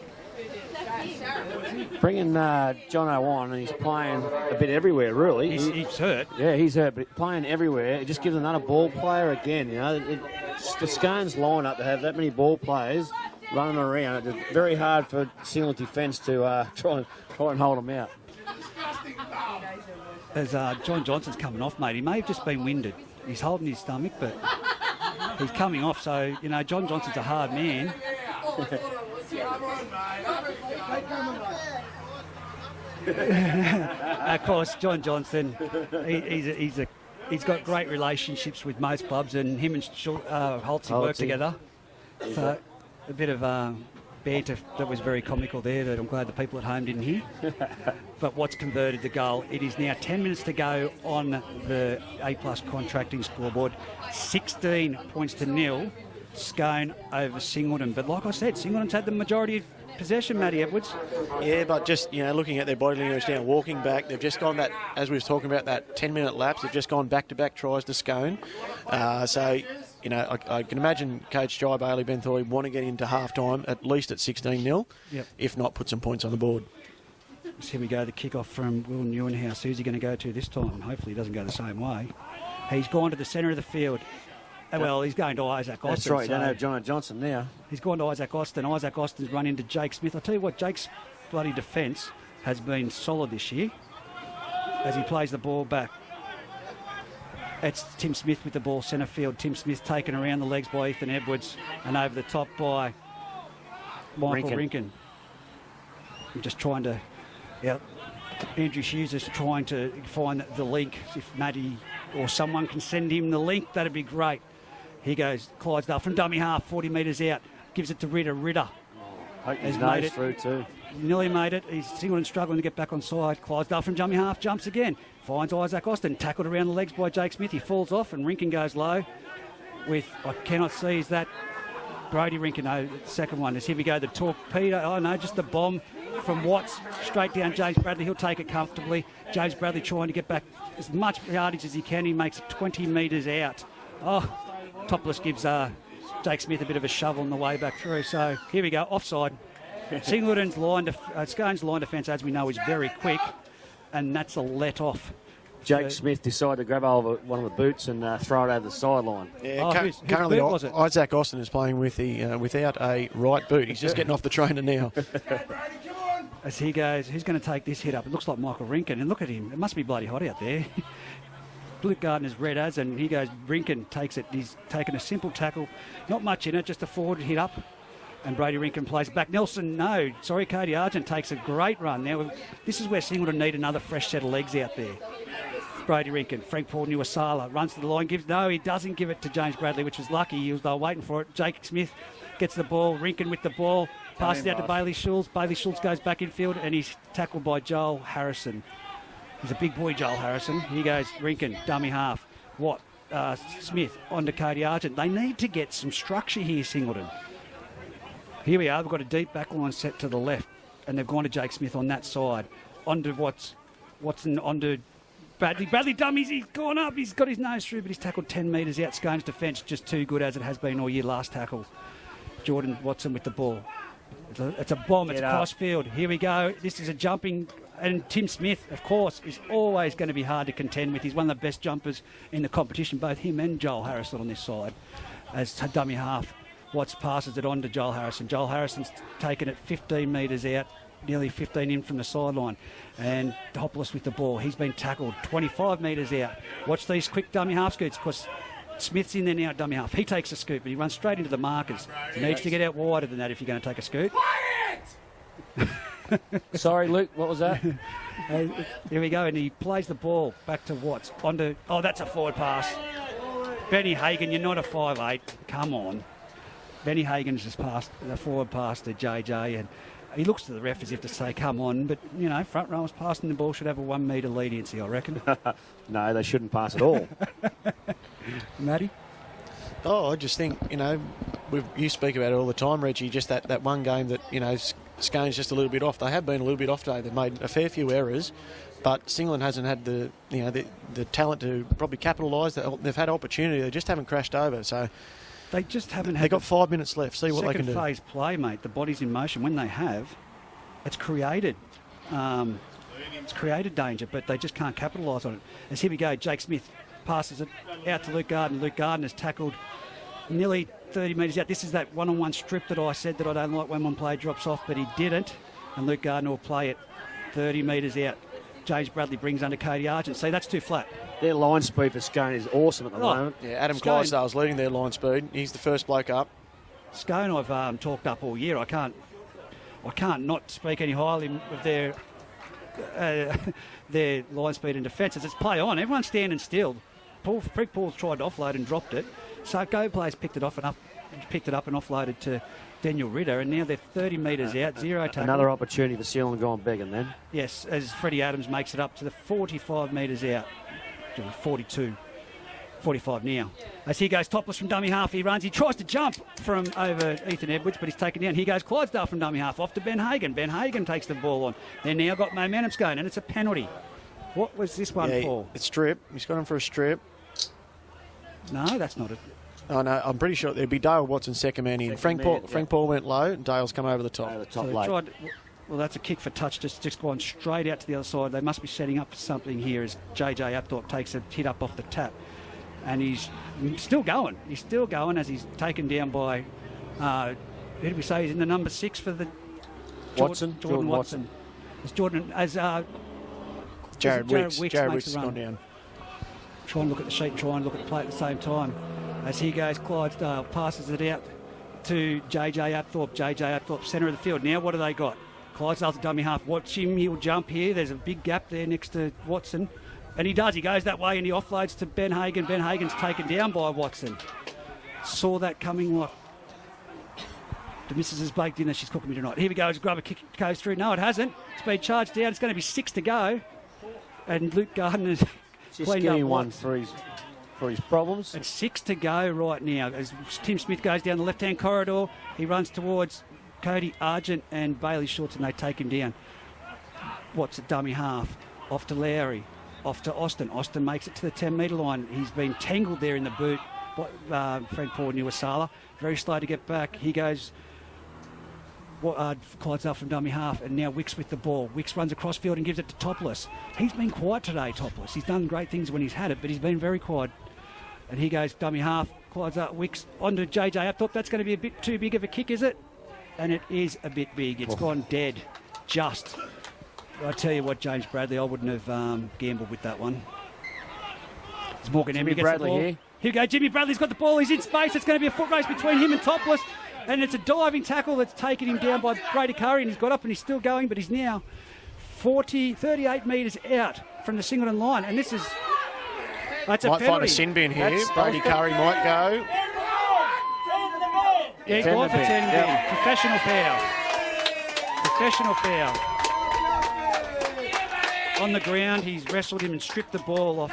Bringing John on, and he's playing a bit everywhere, really. He's hurt. Yeah, he's hurt, but playing everywhere. It just gives another ball player again, you know. The Scones line up to have that many ball players running around. It's very hard for Singleton defence to try and hold them out. As John Johnson's coming off, mate, he may have just been winded. He's holding his stomach, but he's coming off. So, you know, John Johnson's a hard man. Of course, John Johnson, he's got great relationships with most clubs, and him and Holtzy work together. So a bit of banter that was very comical there that I'm glad the people at home didn't hear. But what's converted the goal? It is now 10 minutes to go on the A-plus contracting scoreboard. 16 points to nil. Scone over Singleton. But like I said, Singleton's had the majority of possession, Matty Edwards. Yeah, but just, you know, looking at their body language now, walking back, they've just gone that, as we was talking about, that 10-minute lapse, they've just gone back-to-back tries to Scone. So, you know, I can imagine Coach Jai Bailey Benthorpe want to get into half-time, at least at 16-0, Yep. if not put some points on the board. So here we go, the kick-off from Will Newenhouse. Who's he going to go to this time? Hopefully he doesn't go the same way. He's gone to the centre of the field. Well, he's going to Isaac Austin. That's right, you don't have John Johnson now. He's gone to Isaac Austin. Isaac Austin's run into Jake Smith. I'll tell you what, Jake's bloody defence has been solid this year as he plays the ball back. It's Tim Smith with the ball, centre field. Tim Smith taken around the legs by Ethan Edwards and over the top by Michael Rinken. I'm just trying to... Yeah, Andrew Hughes is trying to find the link. If Matty or someone can send him the link, that'd be great. Here goes Clydesdale from dummy half, 40 metres out. Gives it to Ritter. Ritter He's made it through too. Nearly made it. He's Singleton struggling to get back on side. Clydesdale from dummy half jumps again. Finds Isaac Austin. Tackled around the legs by Jake Smith. He falls off and Rinken goes low. With, I cannot see, is that Brody Rinken? No, the second one. Here we go. The torpedo. Oh no, just the bomb from Watts straight down James Bradley. He'll take it comfortably. James Bradley trying to get back as much yardage as he can. He makes it 20 metres out. Oh, Topless gives Jake Smith a bit of a shovel on the way back through. So here we go, offside. Singleton's Scone's line defence, as we know, is very quick, and that's a let off. Jake Smith decided to grab hold of one of the boots and throw it over the sideline. Yeah, whose currently boot was it? Isaac Austin is playing with the without a right boot. He's just getting off the trainer now. As he goes, who's going to take this hit up? It looks like Michael Rinken, and look at him. It must be bloody hot out there. Luke Gardner's red as, and he goes, Rinken takes it. He's taken a simple tackle, not much in it, just a forward hit up. And Brady Rinken plays back. Cody Argent takes a great run. Now, this is where Singleton need another fresh set of legs out there. Brady Rinken, Frank Paul Nuasala runs to the line, he doesn't give it to James Bradley, which was lucky. They were waiting for it. Jake Smith gets the ball, Rinken with the ball, passes out to Bailey Schultz. Bailey Schultz goes back in field, and he's tackled by Joel Harrison. He's a big boy, Joel Harrison. He goes, Rinken, dummy half. Smith onto Cody Argent. They need to get some structure here, Singleton. Here we are. We've got a deep back line set to the left, and they've gone to Jake Smith on that side. Onto onto Bradley dummies, he's gone up, he's got his nose through, but he's tackled 10 metres out. Scone's defence just too good as it has been all year. Last tackle. Jordan Watson with the ball. It's a bomb, it's cross field. Here we go. This is a jumping, and Tim Smith, of course, is always going to be hard to contend with. He's one of the best jumpers in the competition, both him and Joel Harrison on this side. As dummy half, Watts passes it on to Joel Harrison. Joel Harrison's taken it 15 metres out, nearly 15 in from the sideline. And Topless with the ball. He's been tackled 25 metres out. Watch these quick dummy half scoots, because Smith's in there now at dummy half. He takes a scoop, but he runs straight into the markers. He needs to get out wider than that if you're going to take a scoot. Sorry, Luke, what was that? Here we go, and he plays the ball back to Watts. Oh, that's a forward pass. Benny Hagan, you're not a 5'8". Come on. Benny Hagan's just passed the forward pass to JJ, and he looks to the ref as if to say, come on. But, front rowers passing the ball should have a 1 metre leniency, I reckon. No, they shouldn't pass at all. Matty? Oh, I just think, you speak about it all the time, Reggie, just that one game that, Scone's just a little bit off. They have been a little bit off today. They've made a fair few errors, but Singleton hasn't had the talent to probably capitalise. They've had opportunity. They just haven't crashed over. So they just haven't had. They've got 5 minutes left. See what they can do. Second phase play, mate. The body's in motion. When they have, it's created danger, but they just can't capitalise on it. As here we go, Jake Smith passes it out to Luke Garden. Luke Garden has tackled nearly 30 metres out. This is that one-on-one strip that I said that I don't like when one player drops off, but he didn't. And Luke Garden will play it 30 metres out. James Bradley brings under Cody Argent. See, that's too flat. Their line speed for Scone is awesome at the moment. Yeah, Adam Scone, Clydesdale's leading their line speed. He's the first bloke up. Scone I've talked up all year. I can't not speak any highly of their line speed and defence. As it's play on, everyone's standing still. Freak Paul's tried to offload and dropped it. So Go Players picked it up and offloaded to Daniel Ritter, and now they're 30 metres out, zero tackle. Another opportunity for Sealand going begging then. Yes, as Freddie Adams makes it up to the 45 metres out, 42, 45 now. As he goes topless from dummy half, he runs. He tries to jump from over Ethan Edwards, but he's taken down. Here goes Clydesdale from dummy half, off to Ben Hagan. Ben Hagan takes the ball on. They're now got momentum Scone, and it's a penalty. What was this one for? It's strip. He's got him for a strip. No, that's not it. Oh, no, I'm pretty sure there'd be Dale Watson second man in. Frank Paul went low, and Dale's come over the top. Well, that's a kick for touch, just gone straight out to the other side. They must be setting up for something here as JJ Apthorpe takes a hit up off the tap. And he's still going. He's still going as he's taken down by, who did we say? He's in the number 6 for the... Watson. Jordan Watson. Jared Wicks. Jared Wicks has gone down. Try and look at the sheet and try and look at the play at the same time. As he goes, Clydesdale passes it out to JJ Apthorpe. JJ Apthorpe, centre of the field. Now what do they got? Clydesdale's a dummy half. Watch him, he'll jump here. There's a big gap there next to Watson. And he does. He goes that way and he offloads to Ben Hagan. Ben Hagan's taken down by Watson. Saw that coming like... The missus has baked in that she's cooking me tonight. Here we go. As Grubber kick goes through. No, it hasn't. It's been charged down. It's going to be 6 to go. And Luke Garden has just getting one for his problems. It's 6 to go right now. As Tim Smith goes down the left-hand corridor, he runs towards Cody Argent and Bailey Shorts, and they take him down. Watts at dummy half. Off to Lowry. Off to Austin. Austin makes it to the 10-metre line. He's been tangled there in the boot by Frank Paul Nuwasala. Very slow to get back. He goes... Clydesdale from dummy half, and now Wicks with the ball. Wicks runs across field and gives it to Topless. He's been quiet today, Topless. He's done great things when he's had it, but he's been very quiet. And he goes dummy half. Clydesdale, Wicks onto JJ Apthorpe. That's going to be a bit too big of a kick, is it? And it is a bit big. It's gone dead. Just. I tell you what, James Bradley, I wouldn't have gambled with that one. It's Morgan Emery gets the ball. Here we go. Jimmy Bradley's got the ball. He's in space. It's going to be a foot race between him and Topless. And it's a diving tackle that's taken him down by Brady Curry, and he's got up and he's still going, but he's now 38 metres out from the Singleton line. And this is... That's a penalty. Might find a sin bin here. Brady Curry might go. Yeah, he's gone for 10 bin. Yep. Professional foul. On the ground, he's wrestled him and stripped the ball off...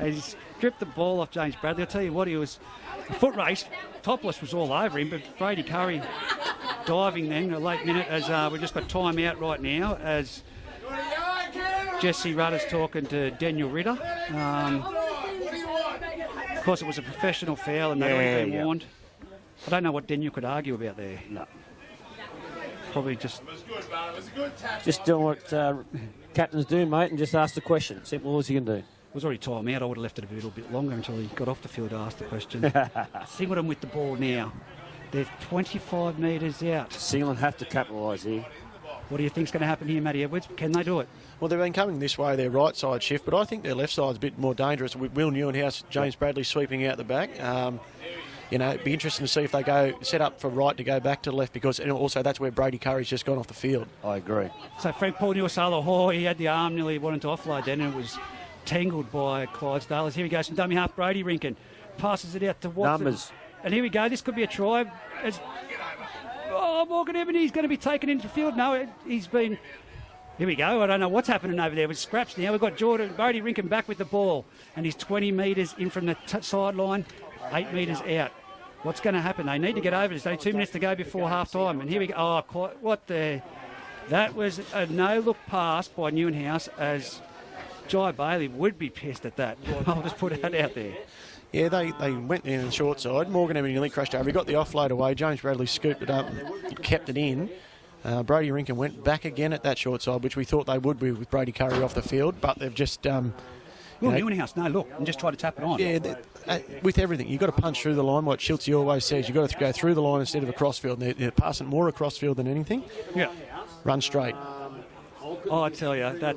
he's stripped the ball off James Bradley. I'll tell you what, he was... A foot race, Topless was all over him, but Brady Curry diving then, a late minute, as we've just got time out right now, as Jesse Rudder's talking to Daniel Ritter. Of course, it was a professional foul and they'd already been warned. I don't know what Daniel could argue about there. No. Probably just doing what captains do, mate, and just ask the question. Simple as you can do. It was already time out. I would have left it a little bit longer until he got off the field to ask the question. Singleton with the ball now. They're 25 metres out. Singleton have to capitalise here. What do you think's going to happen here, Matty Edwards? Can they do it? Well, they've been coming this way, their right side shift, but I think their left side's a bit more dangerous with Will Newenhouse, James Bradley sweeping out the back. It'd be interesting to see if they go set up for right to go back to the left, because also that's where Brady Curry's just gone off the field. I agree. So Frank Paul Nuasalo, he had the arm nearly wanting to offload then, and it was tangled by Clydesdale. Here he goes from dummy half, Brady Rinkin. Passes it out to Watson. Numbers. And here we go, this could be a try. Morgan Ebony's going to be taken into the field. No, he's been... Here we go. I don't know what's happening over there with scraps now. We've got Brady Rinkin back with the ball, and he's 20 metres in from the sideline, 8 metres out. What's going to happen? They need to get over. There's only 2 minutes to go before half-time. And here we go. Oh, what the... That was a no-look pass by Newenhouse, as Jai Bailey would be pissed at that. I'll just put that out there. Yeah, they went in the short side. Morgan Ebony nearly crashed over. He got the offload away. James Bradley scooped it up, kept it in. Brady Rinkin went back again at that short side, which we thought they would be with Brady Curry off the field, but they've just... Newenhouse, no, look, and just try to tap it on. Yeah, with everything, you've got to punch through the line, what Schultzy always says. You've got to go through the line instead of across field. They're passing more across field than anything. Yeah. Run straight. Oh, I tell you, that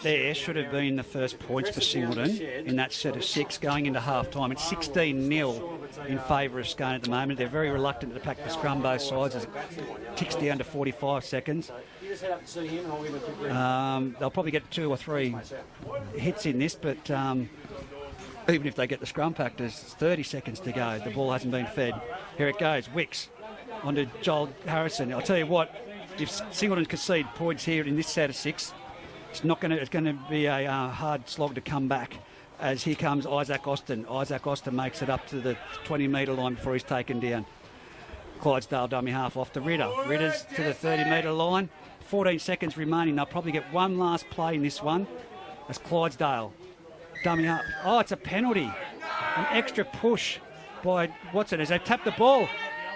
there should have been the first points for Singleton in that set of 6 going into half-time. It's 16-0 in favour of Scone at the moment. They're very reluctant to pack the scrum both sides as it ticks down to 45 seconds. They'll probably get 2 or 3 hits in this, but even if they get the scrum packed, there's 30 seconds to go. The ball hasn't been fed. Here it goes. Wicks onto Joel Harrison. I'll tell you what, if Singleton concede points here in this set of 6, it's going to be a hard slog to come back. As here comes Isaac Austin. Isaac Austin makes it up to the 20-metre line before he's taken down. Clydesdale dummy half off to Ritter. Ritter's to the 30-metre line. 14 seconds remaining. They'll probably get one last play in this one. That's Clydesdale. Dummy half. Oh, it's a penalty. An extra push by Watson as they tap the ball.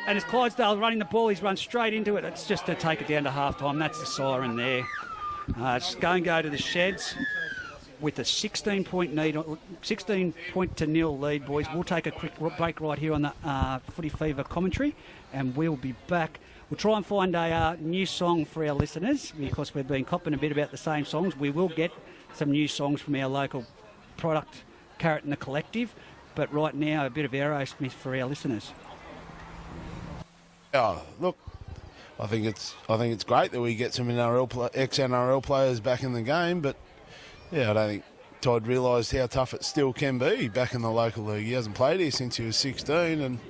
And as Clydesdale running the ball, he's run straight into it. It's just to take it down to half-time. That's the siren there. Scone go to the sheds with a 16-point to nil lead, boys. We'll take a quick break right here on the Footy Fever commentary, and we'll be back. We'll try and find a new song for our listeners, because we've been copping a bit about the same songs. We will get some new songs from our local product, Carrot and the Collective, but right now a bit of Aerosmith for our listeners. Oh, look, I think it's great that we get some ex-NRL players back in the game, but yeah, I don't think Todd realised how tough it still can be back in the local league. He hasn't played here since he was 16, and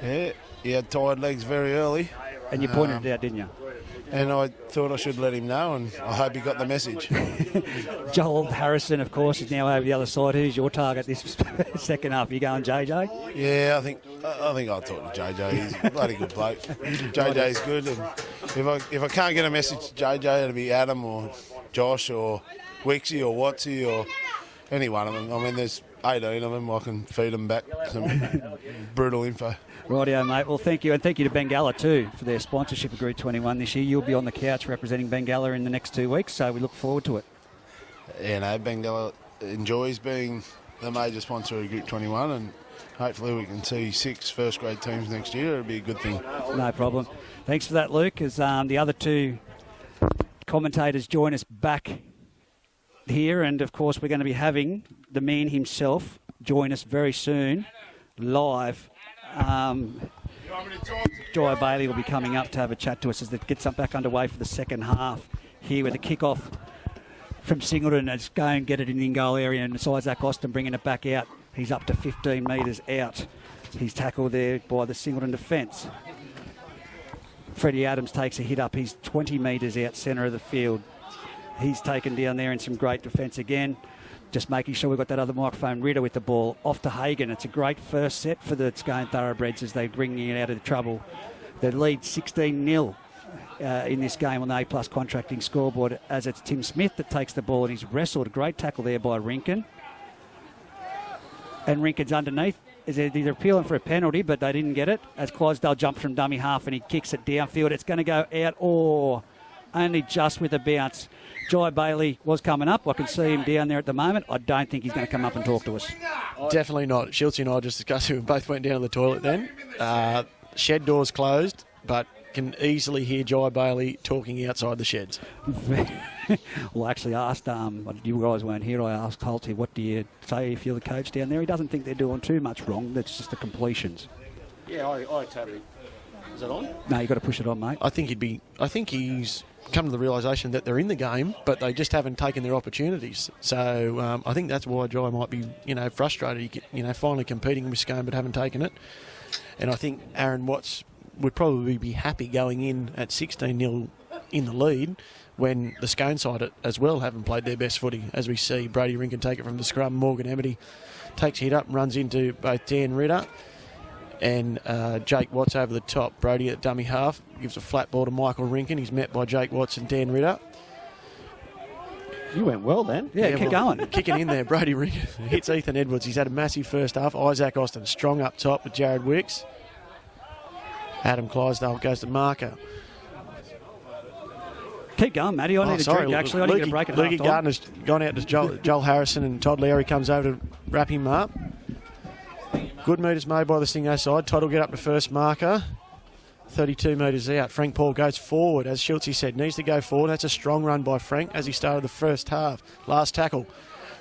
yeah, he had tired legs very early. And you pointed it out, didn't you? And I thought I should let him know, and I hope he got the message. Joel Harrison, of course, is now over the other side. Who's your target this second half? Are you going JJ? Yeah, I think I'll talk to JJ. He's a bloody good bloke. JJ's good, and if I can't get a message to JJ, it'll be Adam or Josh or Wixie or Watsy or any one of them. I mean, there's 18 of them. I can feed them back some brutal info. Rightio, mate. Well, thank you. And thank you to Bengalla, too, for their sponsorship of Group 21 this year. You'll be on the couch representing Bengalla in the next 2 weeks, so we look forward to it. Yeah, no, Bengalla enjoys being the major sponsor of Group 21, and hopefully we can see 6 first-grade teams next year. It'll be a good thing. No problem. Thanks for that, Luke. As the other 2 commentators join us back here, and, of course, we're going to be having the man himself join us very soon, live. Jai Bailey will be coming up to have a chat to us as it gets back underway for the second half here with a kick-off from Singleton. It's going to get it in the in-goal area, and it's Isaac Austin bringing it back out. He's up to 15 metres out. He's tackled there by the Singleton defence. Freddie Adams takes a hit up. He's 20 metres out centre of the field. He's taken down there in some great defence again. Just making sure we've got that other microphone. Ritter with the ball off to Hagan. It's a great first set for the Scone Thoroughbreds as they bring it out of the trouble. They lead 16-0 in this game on the A+ contracting scoreboard, as it's Tim Smith that takes the ball and he's wrestled. A great tackle there by Rinken. And Rinken's underneath. They're appealing for a penalty, but they didn't get it. As Clydesdale jumps from dummy half and he kicks it downfield, it's going to go out or only just with a bounce. Jai Bailey was coming up. I can see him down there at the moment. I don't think he's going to come up and talk to us. Definitely not. Shiltsy and I just discussed it. We both went down to the toilet then. Shed doors closed, but can easily hear Jai Bailey talking outside the sheds. Well, I actually asked, you guys weren't here, I asked Holty, what do you say if you're the coach down there? He doesn't think they're doing too much wrong. That's just the completions. Yeah, I totally... Is it on? No, you've got to push it on, mate. I think he's come to the realisation that they're in the game, but they just haven't taken their opportunities. So I think that's why Jai might be, frustrated. Finally competing with Scone, but haven't taken it. And I think Aaron Watts would probably be happy going in at 16-0 in the lead when the Scone side as well haven't played their best footy. As we see, Brady Rinken take it from the scrum. Morgan Amity takes a hit up and runs into both Dan Ritter and Jake Watts over the top. Brady at dummy half gives a flat ball to Michael Rinken. He's met by Jake Watts and Dan Ritter. You went well then. Yeah, keep going. Kicking in there, Brady Rinken hits Ethan Edwards. He's had a massive first half. Isaac Austin strong up top with Jared Wicks. Adam Clydesdale goes to marker. Keep going, Matty. I need a drink, actually. I need to break it Lukey Gardner's gone out to Joel Harrison, and Todd Lowry comes over to wrap him up. Good metres made by the Stingo side. Todd will get up to first marker. 32 metres out. Frank Paul goes forward, as Shiltsy said. Needs to go forward. That's a strong run by Frank as he started the first half. Last tackle.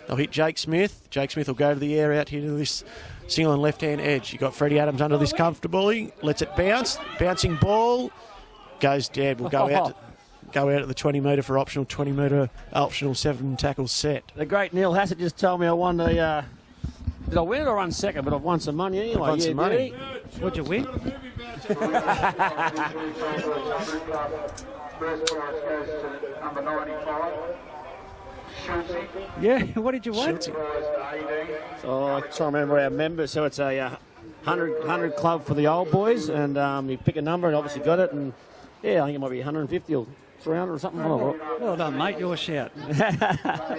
They'll hit Jake Smith. Jake Smith will go to the air out here to this single and left-hand edge. You've got Freddie Adams under this comfortably. Lets it bounce. Bouncing ball. Goes dead. Will go out at the 20 metre for optional 20 metre optional 7 tackle set. The great Neil Hassett just told me I won the... did I win it or run second? But I've won some money anyway. Won some money. What'd you win? Yeah, what did you win? Oh, I try to remember our members. So it's a 100 club for the old boys, and you pick a number and obviously got it. And yeah, I think it might be 150 or 300 or something. Well done, mate. Your shout.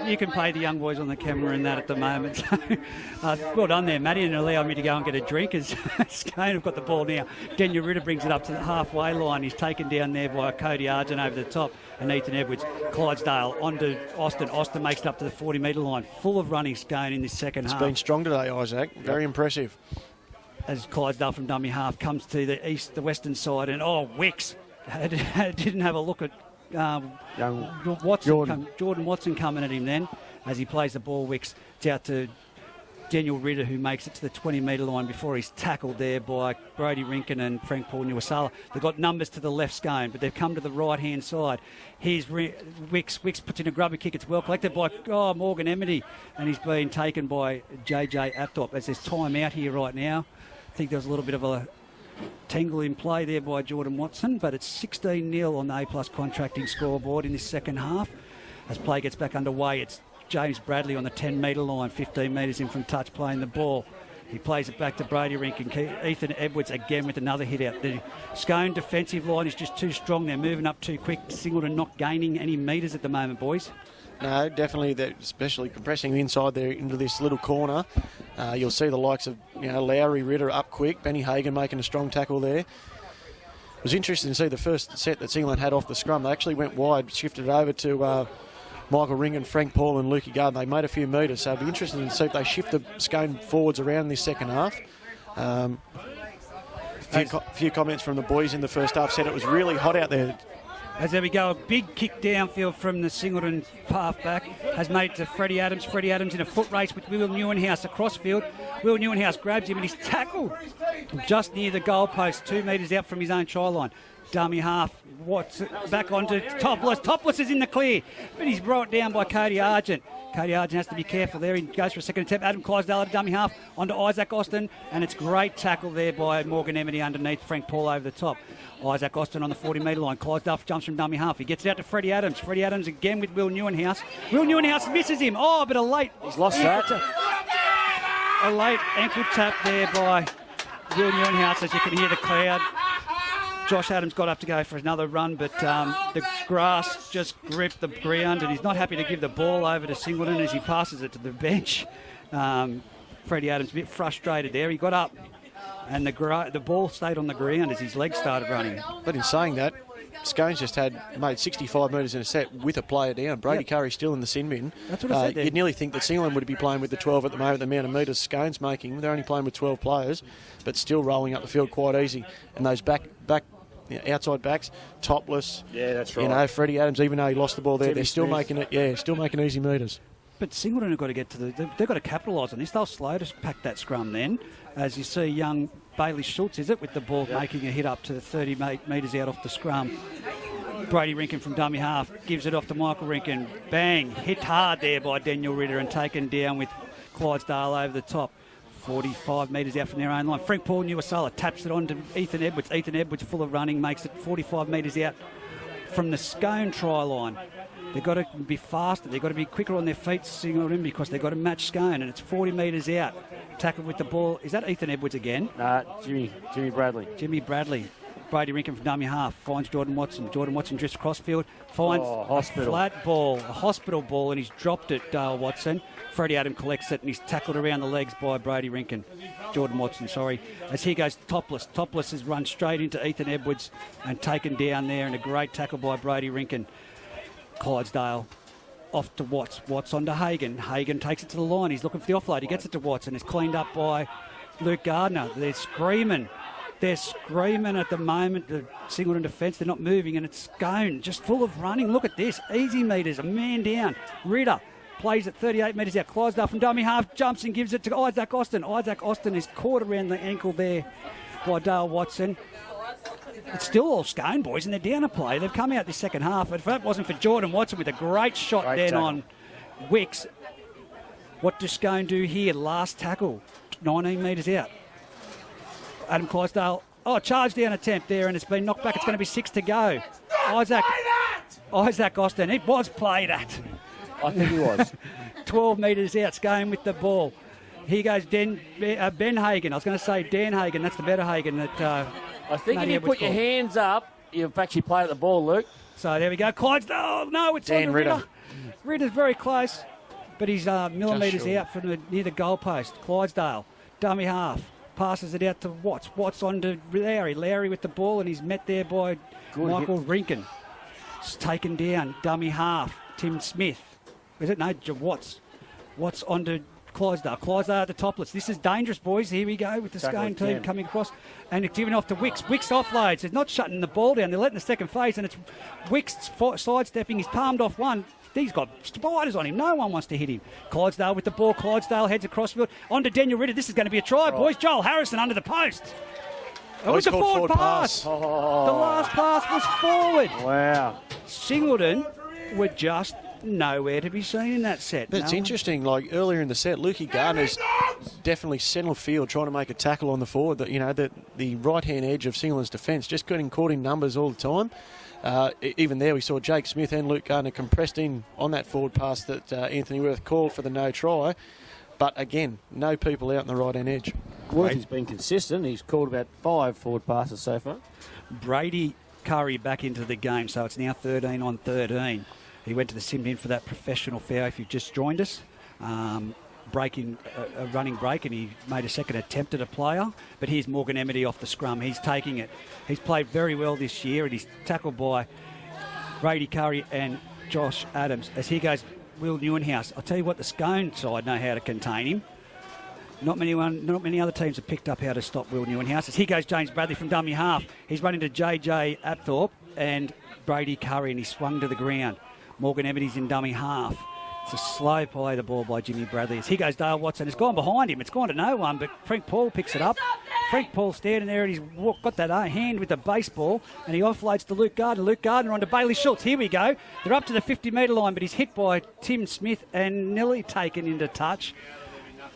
You can pay the young boys on the camera and that at the moment. So, well done there, Matty, and allow me to go and get a drink as Scone have got the ball now. Daniel Ritter brings it up to the halfway line. He's taken down there by Cody Argent over the top, and Ethan Edwards. Clydesdale onto Austin. Austin makes it up to the 40-metre line. Full of running Scone in this second half. It's been strong today, Isaac. Very impressive. As Clydesdale from dummy half comes to the western side, and Wicks didn't have a look at Jordan Watson coming at him then as he plays the ball. Wicks. It's out to Daniel Ritter, who makes it to the 20-metre line before he's tackled there by Brady Rinken and Frank Paul Nuwasala. They've got numbers to the left Scone, but they've come to the right-hand side. Here's Wicks. Wicks puts in a grubber kick. It's well collected by Morgan Amity, and he's been taken by JJ Aptop. As there's time out here right now, I think there was a little bit of a tangle in play there by Jordan Watson, but it's 16-0 on the A+ contracting scoreboard in this second half. As play gets back underway, it's James Bradley on the 10-metre line, 15 metres in from touch, playing the ball. He plays it back to Brady Rinken. Ethan Edwards again with another hit out. The Scone defensive line is just too strong. They're moving up too quick. Singleton not gaining any metres at the moment, boys. No, definitely, especially compressing inside there into this little corner. You'll see the likes of Lowry, Ritter up quick. Benny Hagan making a strong tackle there. It was interesting to see the first set that Singleton had off the scrum. They actually went wide, shifted it over to Michael Ring, Frank Paul and Lukey Gardner. They made a few metres, so it'll be interesting to see if they shift the Scone forwards around this second half. Few comments from the boys in the first half said it was really hot out there. As there we go, a big kick downfield from the Singleton halfback has made it to Freddie Adams. Freddie Adams in a foot race with Will Newenhouse across field. Will Newenhouse grabs him and he's tackled just near the goalpost, 2 metres out from his own try line. Dummy half, Watts back onto Topless. Topless is in the clear, but he's brought down by Cody Argent. Cody Argent has to be careful there. He goes for a second attempt. Adam Clydesdale at a dummy half onto Isaac Austin, and it's great tackle there by Morgan Amity underneath Frank Paul over the top. Isaac Austin on the 40-metre line. Clydesdale jumps from dummy half. He gets it out to Freddie Adams. Freddie Adams again with Will Newenhouse. Will Newenhouse misses him. But a late... He's lost that. A late ankle tap there by Will Newenhouse, as you can hear the crowd. Josh Adams got up to go for another run, but the grass just gripped the ground, and he's not happy to give the ball over to Singleton as he passes it to the bench. Freddie Adams a bit frustrated there. He got up, and the ball stayed on the ground as his legs started running. But in saying that, Scone's just made 65 metres in a set with a player down. Brady Curry still in the sin bin. That's what I said there. You'd nearly think that Singleton would be playing with the 12 at the moment, the amount of metres Scone's making. They're only playing with 12 players, but still rolling up the field quite easy. And those outside backs, topless. Yeah, that's right. Freddie Adams, even though he lost the ball there, Timmy they're still Smith. making it. Yeah, still making easy metres. But Singleton have got to get to they've got to capitalise on this. They'll slow to pack that scrum then, as you see young Bailey Schultz, is it, with the ball making a hit up to the 30 metres out off the scrum. Brady Rinkin from dummy half gives it off to Michael Rinkin. Bang, hit hard there by Daniel Ritter and taken down with Clydesdale over the top. 45 metres out from their own line. Frank Paul Nuwasala taps it on to Ethan Edwards. Ethan Edwards, full of running, makes it 45 metres out from the Scone try line. They've got to be faster. They've got to be quicker on their feet, Singleton, because they've got to match Scone, and it's 40 metres out. Tackled with the ball. Is that Ethan Edwards again? Jimmy Bradley. Jimmy Bradley. Brady Rinkin from dummy half finds Jordan Watson. Jordan Watson drifts crossfield, finds a flat ball, a hospital ball, and he's dropped it, Dale Watson. Freddie Adam collects it, and he's tackled around the legs by Brady Rinkin. Jordan Watson, sorry. As he goes topless. Topless has run straight into Ethan Edwards and taken down there, and a great tackle by Brady Rinkin. Clydesdale off to Watts. Watts on to Hagan. Hagan takes it to the line. He's looking for the offload. He gets it to Watts, and it's cleaned up by Luke Gardner. They're screaming. They're screaming at the moment, the Singleton defence. They're not moving, and it's Scone just full of running. Look at this. Easy metres, a man down. Ritter plays at 38 metres out. Clydesdale from dummy half jumps and gives it to Isaac Austin. Isaac Austin is caught around the ankle there by Dale Watson. It's still all Scone boys, and they're down a play. They've come out this second half. If that wasn't for Jordan Watson with a great shot on Wicks, what does Scone do here? Last tackle, 19 metres out. Adam Clydesdale, charge down attempt there, and it's been knocked back. It's going to be 6 to go. Isaac Austin, it was played at. I think he was. 12 metres out, Scone with the ball. Here goes Ben Hagan. I was going to say Dan Hagan. That's the better Hagan that I think Matty if you put your hands up, you've actually played at the ball, Luke. So there we go. Clydesdale. Oh, no, it's Dan on Ritter. Ritter's very close, but he's millimetres out from near the goalpost. Clydesdale, dummy half. Passes it out to Watts. Watts on to Lowry. Lowry with the ball, and he's met there by Michael Rinkin. It's taken down. Dummy half. Tim Smith. Is it? No, Watts. Watts on to Clydesdale. Clydesdale at the topless. This is dangerous, boys. Here we go with the Scone team coming across. And it's given off to Wicks. Wicks offloads. It's not shutting the ball down. They're letting the second phase, and it's Wicks sidestepping. He's palmed off one. He's got spiders on him. No one wants to hit him. Clydesdale with the ball. Clydesdale heads across field. On to Daniel Ritter. This is going to be a try, boys. Joel Harrison under the post. It was a forward pass. Oh. The last pass was forward. Wow. Singleton were just nowhere to be seen in that set. But it's interesting, like earlier in the set, Lukey Gardner's definitely central field trying to make a tackle on the forward. The right-hand edge of Singleton's defence, just getting caught in numbers all the time. Even there, we saw Jake Smith and Luke Gardner compressed in on that forward pass that Anthony Worth called for the no try. But again, no people out on the right-hand edge. Worthy's been consistent. He's called about 5 forward passes so far. Brady Curry back into the game, so it's now 13 on 13. He went to the sim bin for that professional foul. If you've just joined us, a running break, and he made a second attempt at a player. But here's Morgan Emity off the scrum. He's taking it. He's played very well this year, and he's tackled by Brady Curry and Josh Adams. As he goes, Will Newenhouse. I'll tell you what, the Scone side know how to contain him. Not many other teams have picked up how to stop Will Newenhouse. As he goes, James Bradley from dummy half. He's running to JJ Apthorpe and Brady Curry, and he swung to the ground. Morgan Emity's in dummy half. It's a slow play, the ball by Jimmy Bradley. As he goes, Dale Watson. It's gone behind him. It's gone to no one, but Frank Paul picks it up. Frank Paul standing there, and he's got that hand with the baseball, and he offloads to Luke Gardner. Luke Gardner on to Bailey Schultz. Here we go. They're up to the 50-metre line, but he's hit by Tim Smith and nearly taken into touch.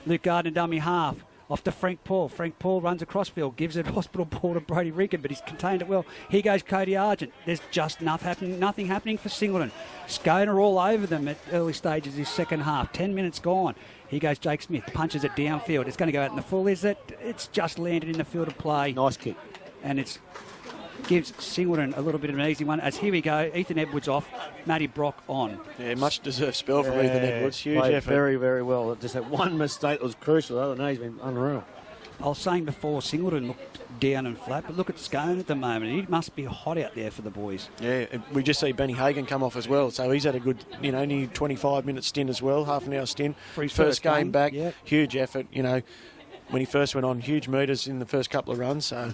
Luke Gardner, dummy half. Off to Frank Paul. Frank Paul runs across field, gives it hospital ball to Brady Rinkin, but he's contained it well. Here goes Cody Argent. There's just nothing happening for Singleton. Scone are all over them at early stages of this second half. 10 minutes gone. Here goes Jake Smith, punches it downfield. It's going to go out in the full, is it? It's just landed in the field of play. Nice kick. And it's gives Singleton a little bit of an easy one. As here we go, Ethan Edwards off, Matty Brock on. Yeah, much deserved spell from Ethan Edwards. Huge Played effort. very, very well. Just that one mistake was crucial. Other than that, he's been unreal. I was saying before, Singleton looked down and flat, but look at Scone at the moment. He must be hot out there for the boys. Yeah, and we just see Benny Hagan come off as well, so he's had a good, nearly 25-minute stint as well, half an hour stint. For his first game back, yep. Huge effort, when he first went on, huge metres in the first couple of runs, so...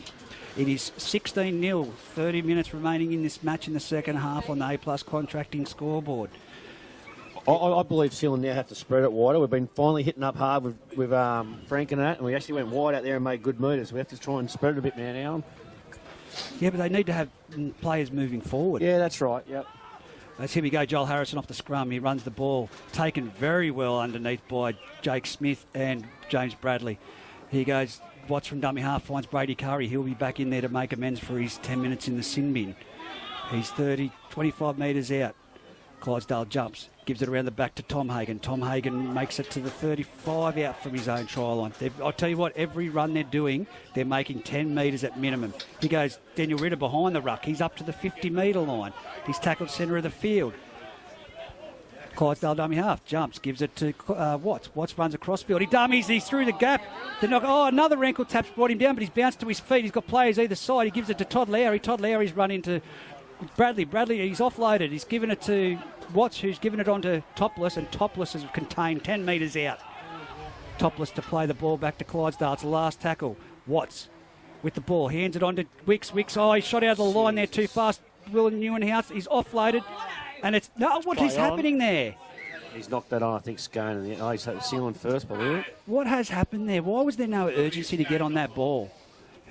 It is 16-0, 30 minutes remaining in this match in the second half on the A-Plus contracting scoreboard. I believe Sealand now have to spread it wider. We've been finally hitting up hard with Frank and that, and we actually went wide out there and made good meters. So we have to try and spread it a bit now. Yeah, but they need to have players moving forward. Yeah, that's right. Yep. As here we go, Joel Harrison off the scrum. He runs the ball, taken very well underneath by Jake Smith and James Bradley. Here goes Watts from dummy half, finds Brady Curry. He'll be back in there to make amends for his 10 minutes in the sin bin. He's 25 metres out. Clydesdale jumps, gives it around the back to Tom Hagan. Tom Hagan makes it to the 35 out from his own try line. I'll tell you what, every run they're doing, they're making 10 metres at minimum. He goes, Daniel Ritter behind the ruck. He's up to the 50-metre line. He's tackled centre of the field. Clydesdale dummy half, jumps, gives it to Watts. Watts runs across field. He dummies, he's through the gap. Another ankle tap's brought him down, but he's bounced to his feet. He's got players either side. He gives it to Todd Lowry. Todd Lowry's run into Bradley. Bradley, he's offloaded. He's given it to Watts, who's given it on to Topless, and Topless is contained 10 metres out. Topless to play the ball back to Clydesdale. It's the last tackle. Watts with the ball, hands it on to Wicks. Wicks, he shot out of the line there too fast. Will Newenhouse, he's offloaded. And it's... No, what is happening there? He's knocked that on, I think, Scone. And he's Sealand first, believe it. What has happened there? Why was there no urgency to get on that ball?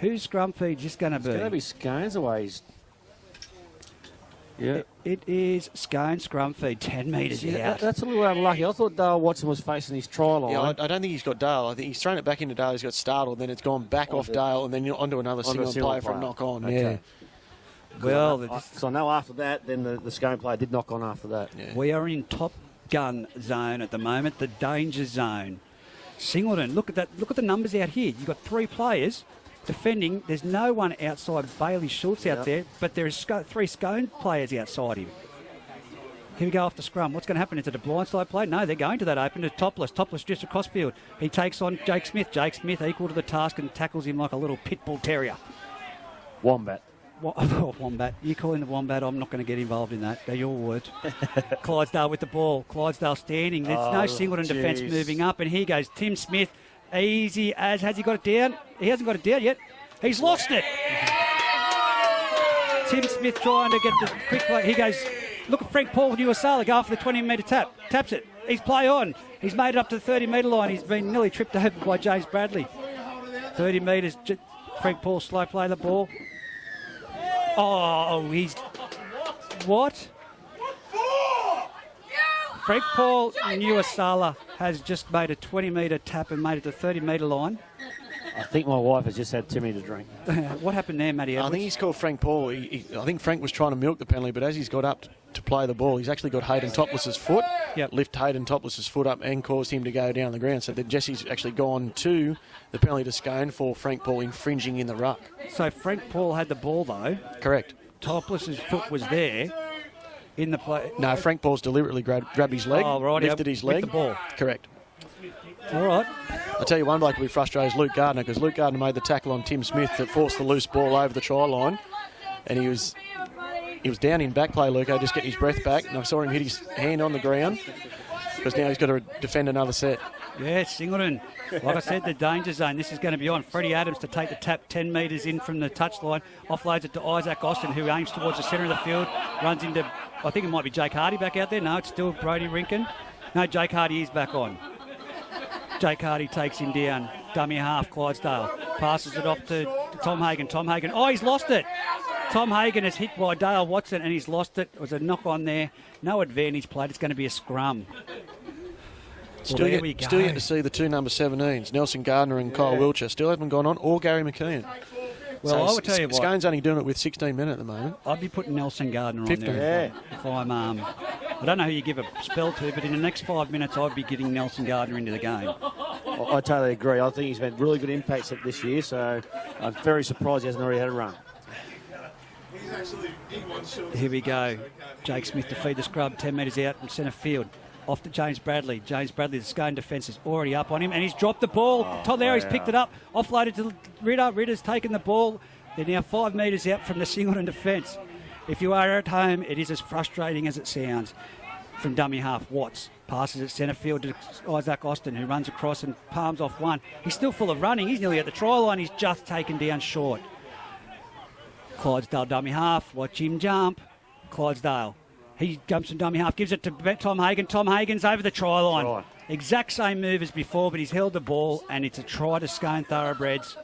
Whose scrum feed is this going to be? It's going to be Scone's away. Yeah. It is Scone scrum feed, 10 metres out. That's a little unlucky. I thought Dale Watson was facing his try line. Yeah, I don't think he's got Dale. I think he's thrown it back into Dale. He's got startled. Then it's gone back off Dale and then onto another single player for a knock on. Okay. Yeah. Well, so I know after that, then the Scone player did knock on after that. Yeah. We are in Top Gun zone at the moment, the danger zone. Singleton, look at that. Look at the numbers out here. You've got 3 players defending. There's no one outside Bailey Schultz out there, but there is 3 Scone players outside him. Here we go off the scrum. What's going to happen? Is it a blindside play? No, they're going to that open to Topless. Topless just across field. He takes on Jake Smith. Jake Smith equal to the task and tackles him like a little pit bull terrier. Wombat. Wombat. You call him the Wombat, I'm not going to get involved in that. They're your words. Clydesdale with the ball. Clydesdale standing. There's no Singleton defence moving up. And here goes Tim Smith. Easy as. Has he got it down? He hasn't got it down yet. He's lost it. Tim Smith trying to get the quick play. He goes, look at Frank Paul Nuasala going for the 20-metre tap. Taps it. He's play on. He's made it up to the 30-metre line. He's been nearly tripped over by James Bradley. 30 metres. Frank Paul slow play the ball. He's... What? Frank Paul Nuasala has just made a 20-metre tap and made it to the 30-metre line. I think my wife has just had too many to drink. What happened there, Matty Edwards? I think he's called Frank Paul. I think Frank was trying to milk the penalty, but as he's got up to play the ball, he's actually got Hayden Topless's foot, lift Hayden Topless's foot up and caused him to go down the ground. So that Jesse's actually gone to the penalty to Scone for Frank Paul infringing in the ruck. So Frank Paul had the ball, though. Correct. Topless's foot was there in the play. No, Frank Paul's deliberately grabbed his leg, lifted his leg. With the ball. Correct. All right. I'll tell you one bloke will be frustrated is Luke Gardner, because Luke Gardner made the tackle on Tim Smith that forced the loose ball over the try line, and he was down in back play, Luco, just getting his breath back, and I saw him hit his hand on the ground, because now he's got to defend another set. Yeah, Singleton. Like I said, the danger zone. This is going to be on. Freddie Adams to take the tap 10 metres in from the touchline. Offloads it to Isaac Austin, who aims towards the centre of the field. Runs into, I think it might be Jake Hardy back out there. No, it's still Brody Rinkin. No, Jake Hardy is back on. Jake Hardy takes him down. Dummy half, Clydesdale. Passes it off to Tom Hagan. Tom Hagan. Oh, he's lost it. Tom Hagan is hit by Dale Watson and he's lost it. It was a knock on there. No advantage played. It's going to be a scrum. Still yet to see the 2 number 17s, Nelson Gardner and Kyle Wiltshire. Still haven't gone on, or Gary McKeon. Well, so I would tell you what. Scone's only doing it with 16 men at the moment. I'd be putting Nelson Gardner 15. on there if I'm... I don't know who you give a spell to, but in the next 5 minutes, I'd be getting Nelson Gardner into the game. I totally agree. I think he's made really good impacts this year, so I'm very surprised he hasn't already had a run. Here we go. Jake Smith to feed the scrub, 10 metres out from centre field. Off to James Bradley. James Bradley, the Scone defence is already up on him, and he's dropped the ball. Todd Lowry's picked it up, offloaded to Ritter. Ritter's taken the ball. They're now 5 metres out from the Singleton defence. If you are at home, it is as frustrating as it sounds. From dummy half, Watts passes at centre field to Isaac Austin, who runs across and palms off one. He's still full of running. He's nearly at the try line. He's just taken down short. Clydesdale dummy half. Watch him jump. Clydesdale. He jumps from dummy half, gives it to Tom Hagen. Tom Hagen's over the try line. Right. Exact same move as before, but he's held the ball, and it's a try to Scone Thoroughbreds.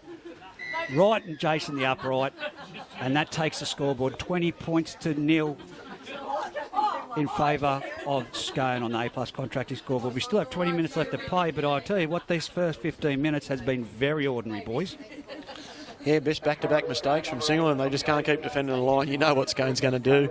Right and Jason the upright, and that takes the scoreboard 20 points to 0 in favour of Scone on the A+ contracting scoreboard. We still have 20 minutes left to play, but I tell you what, these first 15 minutes has been very ordinary, boys. Yeah, best back-to-back mistakes from Singleton. They just can't keep defending the line. You know what Scone's going to do.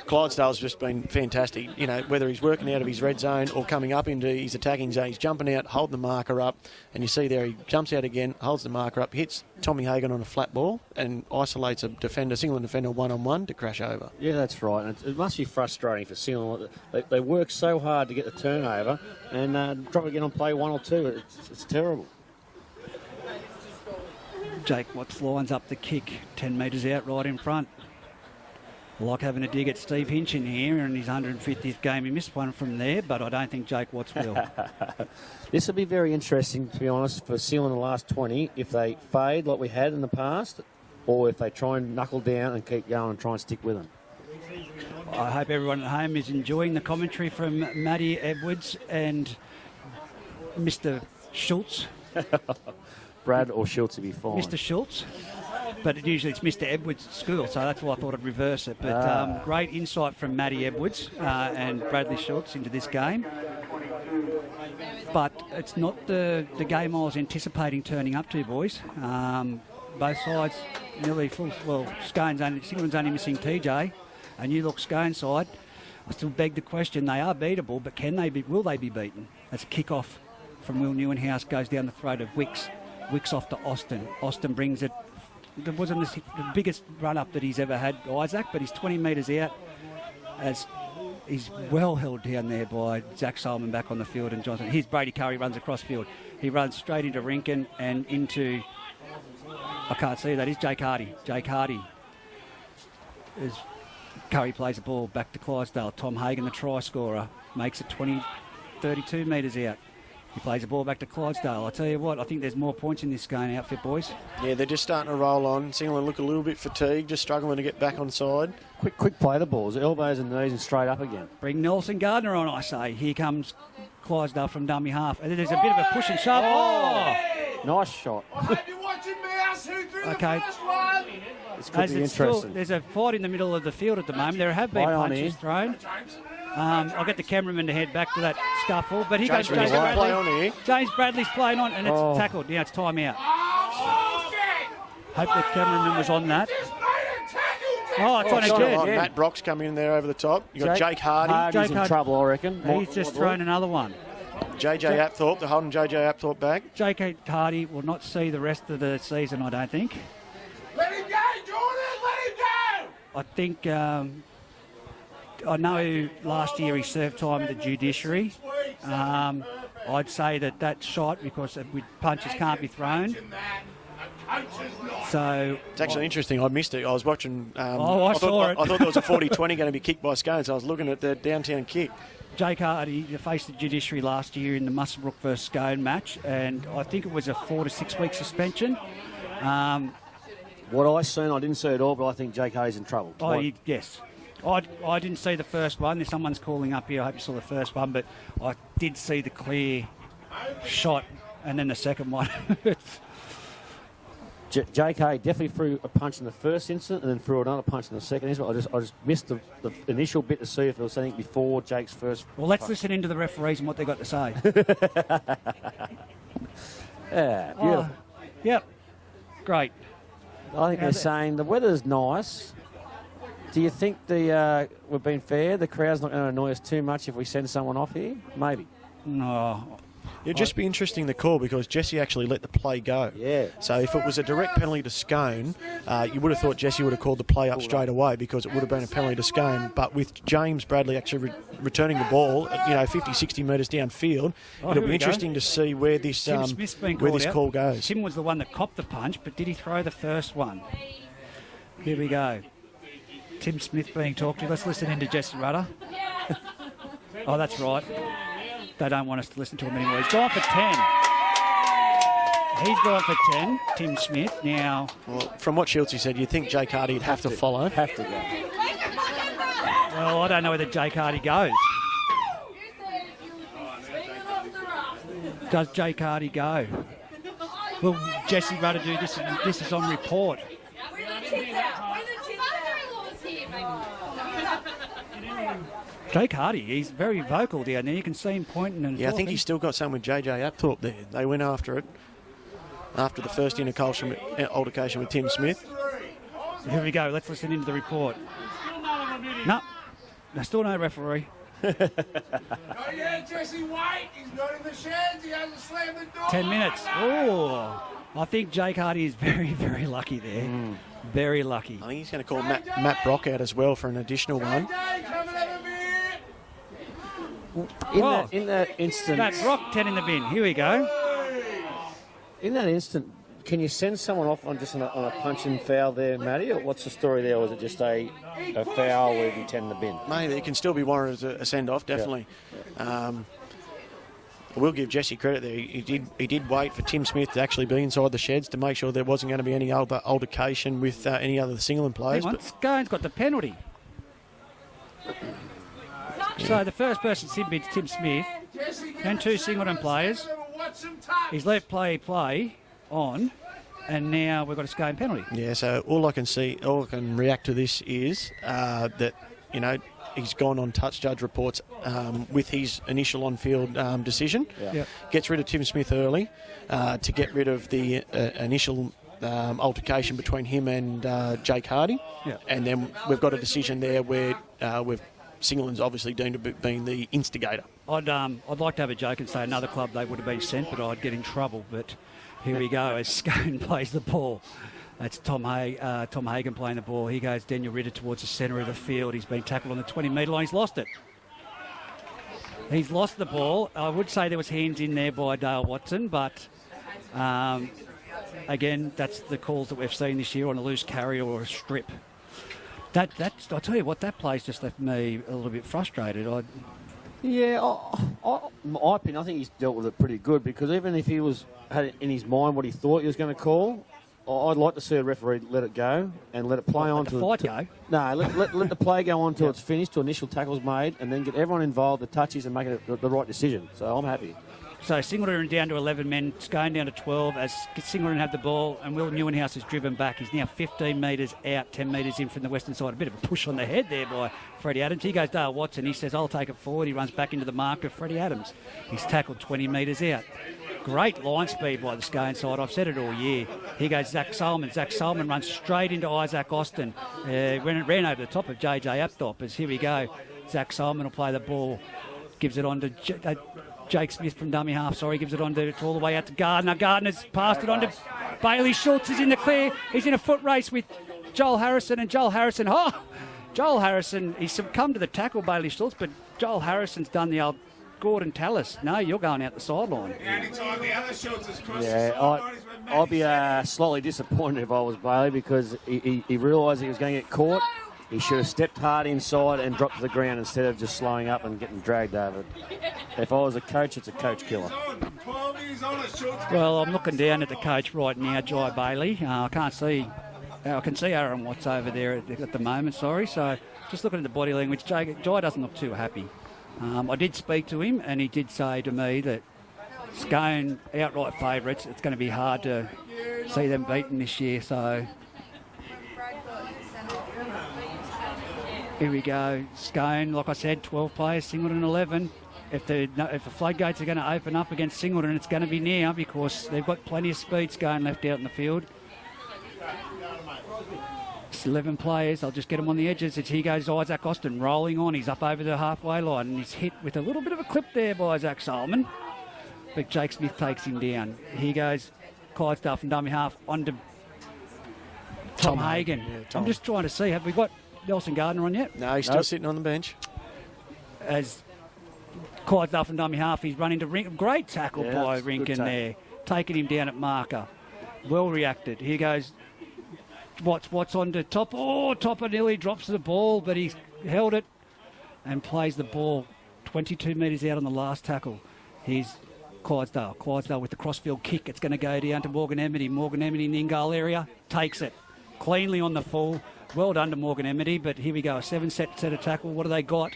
Clydesdale's just been fantastic. Whether he's working out of his red zone or coming up into his attacking zone, he's jumping out, holding the marker up, and you see there he jumps out again, holds the marker up, hits Tommy Hagen on a flat ball, and isolates a Singleton defender one-on-one to crash over. Yeah, that's right. And it must be frustrating for Singleton. They work so hard to get the turnover and drop again on play 1 or 2. It's terrible. Jake Watts lines up the kick, 10 metres out right in front. Like having a dig at Steve Hinch in here in his 150th game. He missed one from there, but I don't think Jake Watts will. This will be very interesting, to be honest, for Seal in the last 20, if they fade like we had in the past, or if they try and knuckle down and keep going and try and stick with them. I hope everyone at home is enjoying the commentary from Matty Edwards and Mr. Schultz. Brad or Schultz would be fine. Mr. Schultz. But usually it's Mr. Edwards' school, so that's why I thought I'd reverse it. But great insight from Matty Edwards and Bradley Schultz into this game. But it's not the game I was anticipating turning up to, boys. Both sides nearly full. Well, Singleton's only missing TJ, and you look Scone side. I still beg the question, they are beatable, but will they be beaten? That's a kick-off from Will Neuenhouse, goes down the throat of Wicks. Wicks off to Austin. Austin brings it. It wasn't the biggest run-up that he's ever had, Isaac, but he's 20 metres out as he's well held down there by Zach Solomon back on the field and Johnson. Here's Brady Curry, runs across field. He runs straight into Rinken and into, I can't see that, is Jake Hardy. Jake Hardy. As Curry plays the ball back to Clydesdale. Tom Hagen, the try scorer, makes it 32 metres out. He plays the ball back to Clydesdale. I tell you what, I think there's more points in this Scone outfit, boys. Yeah, they're just starting to roll on. Singleton look a little bit fatigued, just struggling to get back on side. Quick play the balls, elbows and knees and straight up again. Bring Nelson Gardner on, I say. Here comes Clydesdale from dummy half. And there's a bit of a push and shove. Oh! Nice shot. Okay. This could be interesting. There's a fight in the middle of the field at the moment. There have been punches thrown. I'll get the cameraman to head back to that scuffle, but he goes James Bradley. James Bradley's playing on, and it's tackled. Now it's time out. Hope the cameraman was on that. Oh, it's on again. Matt Brock's coming in there over the top. You've got Jake Hardy. Hardy's in trouble, I reckon. He's just thrown another one. JJ Apthorpe, they're holding JJ Apthorpe back. Jake Hardy will not see the rest of the season, I don't think. Let him go, Jordan! Let him go! I think... I know last year he served time at the judiciary. I'd say that shot, because punches can't be thrown. So it's actually interesting. I missed it. I was watching. I saw it. I thought there was a 40-20 going to be kicked by Scone, so I was looking at the downtown kick. Jake Hardy faced the judiciary last year in the Musselbrook versus Scone match, and I think it was a 4 to 6 week suspension. What I seen, I didn't see it all, but I think Jake Hardy's in trouble. Yes. I didn't see the first one. There's someone's calling up here. I hope you saw the first one, but I did see the clear shot and then the second one. Jake Hardy definitely threw a punch in the first incident and then threw another punch in the second incident. I just missed the initial bit to see if there was anything before Jake's first. Well, let's listen into the referees and what they've got to say. Yeah, beautiful. Yep. Great. I think they're saying the weather's nice. Do you think we've been fair? The crowd's not going to annoy us too much if we send someone off here? Maybe. No. It'd just be interesting, the call, because Jesse actually let the play go. Yeah. So if it was a direct penalty to Scone, you would have thought Jesse would have called the play up straight away, because it would have been a penalty to Scone. But with James Bradley actually returning the ball, 50, 60 metres downfield, it'll be interesting to see where this call goes. Tim was the one that copped the punch, but did he throw the first one? Here we go. Tim Smith being talked to. Let's listen into Jesse Rudder. Oh, that's right. They don't want us to listen to him anymore. He's gone for 10. He's gone for 10, Tim Smith. Now, well, from what Shieldsy said, you'd think Jake Hardy would have to follow. Have to go. Well, I don't know whether Jake Hardy goes. Does Jake Hardy go? Will Jesse Rudder do this? This is on report. Jake Hardy, he's very vocal down there. You can see him pointing and I think he's still got something with JJ Apthorpe there. They went after it after the first altercation with Tim Smith. Here we go. Let's listen into the report. No, there's still no referee. Not yet, Jesse White. He's not in the sheds. He hasn't slammed the door. 10 minutes. Oh, I think Jake Hardy is very, very lucky there. Very lucky. I think he's going to call Matt Brock out as well for an additional one. In that instant, Matt Brock, 10 in the bin. Here we go. In that instant, can you send someone off on just on a punch-in foul there, Matty? Or what's the story there? Or is it just a foul where you 10 in the bin? Maybe it can still be warranted a send-off, definitely. Yeah. I will give Jesse credit there. He did wait for Tim Smith to actually be inside the sheds to make sure there wasn't going to be any altercation with any other Singleton players. Scone's got the penalty. So the first person to be Tim Smith, then two Singleton players. He's let play on, and now we've got a Scone penalty. Yeah, so all I can react to this is that, he's gone on touch judge reports with his initial on-field decision. Yeah. Gets rid of Tim Smith early to get rid of the initial altercation between him and Jake Hardy. Yeah. And then we've got a decision there where Singleton's obviously deemed to be being the instigator. I'd like to have a joke and say another club they would have been sent, but I'd get in trouble. But here we go as Scone plays the ball. That's Tom Hagan playing the ball. He goes Daniel Ritter towards the centre of the field. He's been tackled on the 20-metre line. He's lost it. He's lost the ball. I would say there was hands in there by Dale Watson, but again, that's the calls that we've seen this year on a loose carry or a strip. That's I tell you what, that play's just left me a little bit frustrated. My opinion, I think he's dealt with it pretty good, because even if he had in his mind what he thought he was going to call, I'd like to see a referee let it go and let it play on to the fight go. No, let the play go on till it's finished, till initial tackle's made, and then get everyone involved, the touches, and make it the right decision. So I'm happy. So Singleton down to 11 men, Scone down to 12 as Singleton had the ball, and Will Neuenhouse has driven back. He's now 15 metres out, 10 metres in from the western side. A bit of a push on the head there by Freddie Adams. He goes Dale Watson. He says, I'll take it forward. He runs back into the mark of Freddie Adams. He's tackled 20 metres out. Great line speed by the Scone side. I've said it all year. Here goes Zach Solomon. Zach Solomon runs straight into Isaac Austin. Ran over the top of JJ Apthorpe. As here we go. Zach Solomon will play the ball. Gives it on to Jake Smith from dummy half. Gives it on to all the way out to Gardner. Gardner's passed it on to Bailey Schultz. Is in the clear. He's in a foot race with Joel Harrison. And Joel Harrison, Joel Harrison, he's succumbed to the tackle, Bailey Schultz, but Joel Harrison's done the old Gordon Tallis. No, you're going out the sideline. I'd be slightly disappointed if I was Bailey, because he realised he was going to get caught. He should have stepped hard inside and dropped to the ground instead of just slowing up and getting dragged over. If I was a coach, it's a coach killer. Well, I'm looking down at the coach right now, Jai Bailey. I can see Aaron Watts over there at the moment, so just looking at the body language, Jai doesn't look too happy. I did speak to him, and he did say to me that Scone outright favourites. It's going to be hard to see them beaten this year, so here we go. Scone, like I said, 12 players, Singleton 11. If the floodgates are going to open up against Singleton, it's going to be now, because they've got plenty of speed, Scone left out in the field. It's 11 players. I'll just get him on the edges. Here goes Isaac Austin rolling on. He's up over the halfway line, and he's hit with a little bit of a clip there by Zach Solomon. but Jake Smith takes him down. He goes Clydesdale from dummy half onto Tom Hagen. Yeah, Tom. I'm just trying to see, have we got Nelson Gardner on yet? No, he's still sitting on the bench. As Clydesdale from dummy half, he's running to Rinken. Great tackle by Rinken there, taking him down at marker. Well reacted. Here goes Watts on to Top. Oh, Topper nearly drops the ball, but he's held it and plays the ball 22 metres out on the last tackle. Here's Clydesdale. Clydesdale with the crossfield kick. It's going to go down to Morgan Emity. Morgan Emity in the in-goal area. Takes it cleanly on the full. Well done to Morgan Emity, but here we go. A 7-set set of tackle. What do they got?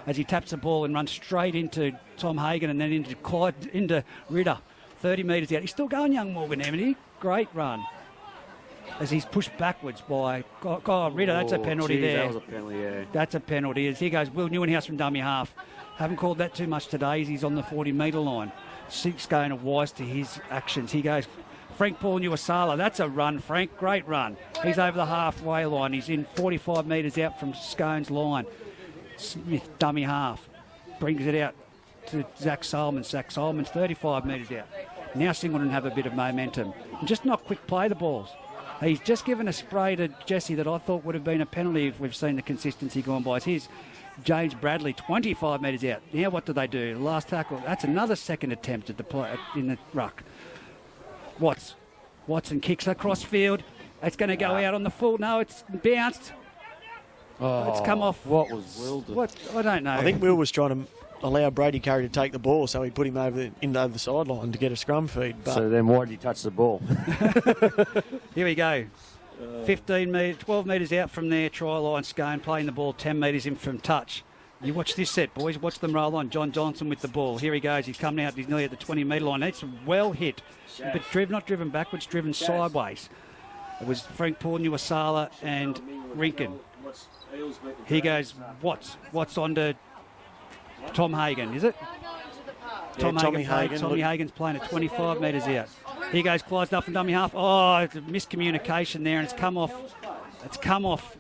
As he taps the ball and runs straight into Tom Hagen and then into Ritter. 30 metres out. He's still going, young Morgan Emity. Great run. As he's pushed backwards by Ritter. That's a penalty there. That was a penalty, yeah. That's a penalty. As here goes Will Newenhouse from dummy half. Haven't called that too much today as he's on the 40-metre line. Scone are wise to his actions. He goes Frank Paul Nuasala. That's a run, Frank. Great run. He's over the halfway line. He's in 45 metres out from Scone's line. Smith, dummy half. Brings it out to Zach Solomon. Zach Solomon's 35 metres out. Now Singleton have a bit of momentum. And just not quick play the balls. He's just given a spray to Jesse that I thought would have been a penalty if we've seen the consistency gone by. Here's James Bradley, 25 metres out. Now what do they do? Last tackle. That's another second attempt at the play in the ruck. Watson kicks across field. It's going to go out on the full. No, it's bounced. It's come off. What was Will do? What? I don't know. I think Will was trying to allow Brady Curry to take the ball, so he put him over the sideline to get a scrum feed. But So then why did he touch the ball? Here we go. 12 metres out from there, try line, Scone playing the ball 10 metres in from touch. You watch this set, boys. Watch them roll on. John Johnson with the ball. Here he goes. He's coming out. He's nearly at the 20-metre line. It's well hit, but not driven backwards, driven sideways. It was Frank Paul Nuasala and Rinken. Here goes Watts on to Tom Hagen, is it? Tommy Hagen. Tommy Hagen's playing at 25 metres out. Here goes Clydesdale from dummy half. Oh, it's a miscommunication there, and it's come off. It's come off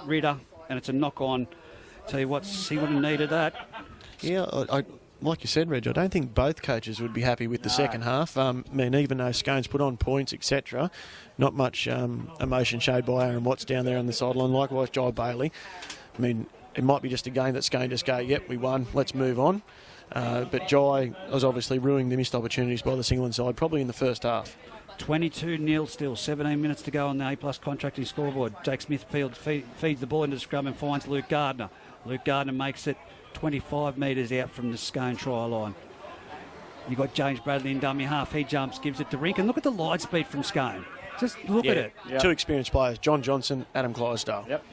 Ritter, and it's a knock on. Tell you what, Singleton needed that. Yeah, I like you said, Reg, I don't think both coaches would be happy with the second half. I mean, even though Scone's put on points, etc., not much emotion showed by Aaron Watts down there on the sideline. Likewise, Jai Bailey. I mean, it might be just a game that Scone just go, yep, we won, let's move on. But Jai was obviously ruining the missed opportunities by the Singleton side, probably in the first half. 22-0 still, 17 minutes to go on the A-plus contracting scoreboard. Jake Smith feeds the ball into the scrum and finds Luke Gardner. Luke Gardner makes it 25 metres out from the Scone try line. You've got James Bradley in dummy half. He jumps, gives it to Rinken. Look at the line speed from Scone. Just look at it. Yep. Two experienced players, John Johnson, Adam Clydesdale. Yep.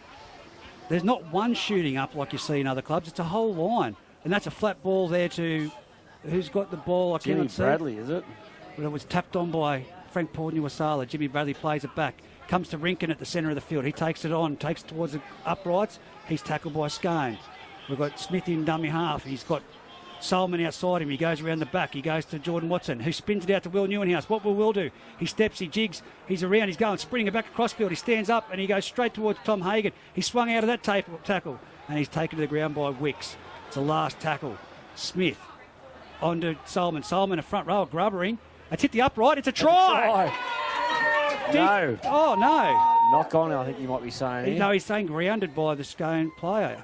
There's not one shooting up like you see in other clubs. It's a whole line. And that's a flat ball there to... Who's got the ball? I Jimmy cannot see. Bradley, is it? But it was tapped on by Frank Paul Nuasala. Jimmy Bradley plays it back. Comes to Rinken at the centre of the field. He takes it on, takes it towards the uprights. He's tackled by Scone. We've got Smith in dummy half. He's got Solomon outside him. He goes around the back. He goes to Jordan Watson, who spins it out to Will Newenhouse. What will Will do? He steps, he jigs, he's around, he's going, sprinting it back across field. He stands up and he goes straight towards Tom Hagen. He swung out of that tackle and he's taken to the ground by Wicks. It's the last tackle. Smith onto Solomon. Solomon, a front row, grubbering. It's hit the upright. It's a try. No. Oh, no. Knock on, I think you might be saying. No, he's saying grounded by the Scone player.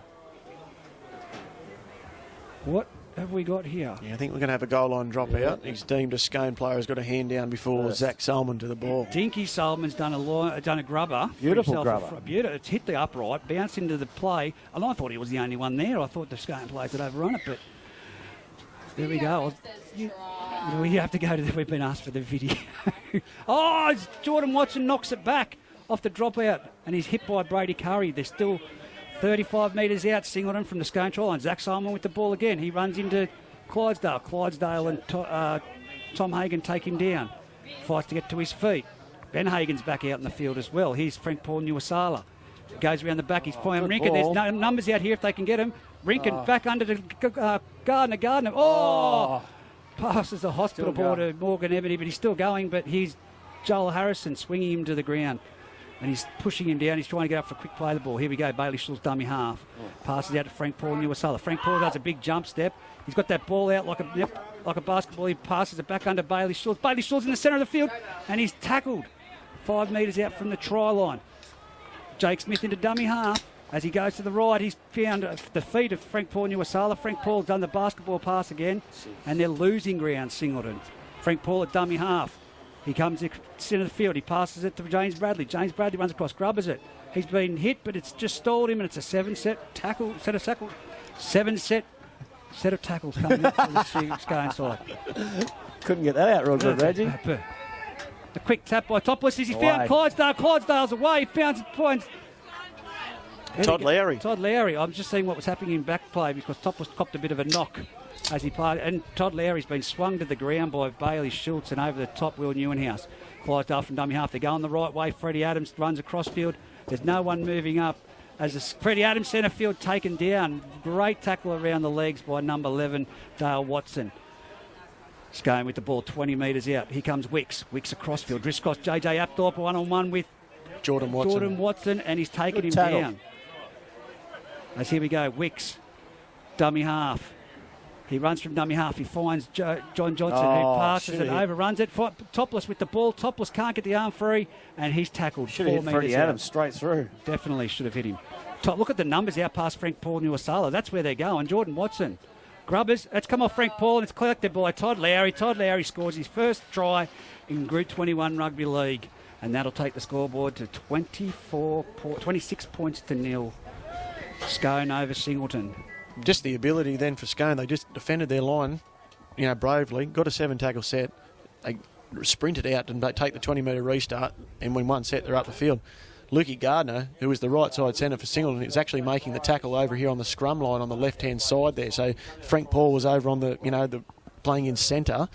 What have we got here? Yeah, I think we're going to have a goal line drop out. He's deemed a Scone player has got a hand down before Zach Solomon to the ball. Dinky Solomon's done a grubber. Beautiful grubber. It's hit the upright, bounced into the play, and I thought he was the only one there. I thought the Scone players had overrun it, but there we go. We have to go to we've been asked for the video. Jordan Watson knocks it back off the dropout, and he's hit by Brady Curry. They're still 35 metres out, Singleton from the Scone try line. Zach Solomon with the ball again. He runs into Clydesdale. Clydesdale and Tom Hagen take him down. Fights to get to his feet. Ben Hagen's back out in the field as well. Here's Frank Paul Nuasala. Goes around the back. He's playing Rinken. ball. There's no numbers out here if they can get him. Rinken back under the Gardner. Passes the hospital ball to Morgan Ebony, but he's still going. But here's Joel Harrison swinging him to the ground. and he's pushing him down. He's trying to get up for a quick play of the ball. Here we go. Bailey Schultz dummy half. Passes out to Frank Paul Nuwasala. Frank Paul does a big jump step. He's got that ball out like a basketball. He passes it back under Bailey Schultz. Bailey Schultz in the centre of the field, and he's tackled 5 metres out from the try line. Jake Smith into dummy half. As he goes to the right, he's found the feet of Frank Paul Nuwasala. Frank Paul's done the basketball pass again, and they're losing ground, Singleton. Frank Paul at dummy half. He comes to the centre of the field. He passes it to James Bradley. James Bradley runs across, grubbers it. He's been hit, but it's just stalled him, and it's a 7-set tackle, set of tackles. 7-set set of tackles coming up for the Scone side. Couldn't get that out real good, Reggie. A quick tap by Topless as he found Clydesdale. Clydesdale's away. He finds Todd Lowry. Todd Lowry. I'm just seeing what was happening in back play because Topless copped a bit of a knock as he played. And Todd Lowry's been swung to the ground by Bailey Schultz and over the top, Will Newenhouse. Clydesdale from dummy half. They're going the right way. Freddie Adams runs across field. There's no one moving up. As Freddie Adams centre field taken down. Great tackle around the legs by number 11, Dale Watson. Scone with the ball 20 metres out. Here comes Wicks. Wicks across field. Drifts across JJ Apthorpe one-on-one with Jordan Watson, and he's taken him down. As here we go, Wicks, dummy half. He runs from dummy half. He finds John Johnson, who passes it, overruns it. Topless with the ball. Topless can't get the arm free, and he's tackled 4 metres out. Freddie Adams straight through. Definitely should have hit him. Look at the numbers out past Frank Paul Nuwasala. That's where they're going. Jordan Watson. Grubbers. That's come off Frank Paul, and it's collected by Todd Lowry. Todd Lowry scores his first try in Group 21 Rugby League, and that'll take the scoreboard to 26 points to 0. Scone over Singleton. Just the ability then for Scone. They just defended their line, bravely. Got a 7-tackle set. They sprinted out and take the 20-metre restart, and when one set, they're up the field. Lukey Gardner, who was the right side centre for Singleton, is actually making the tackle over here on the scrum line on the left-hand side there. So Frank Paul was over on the playing in centre.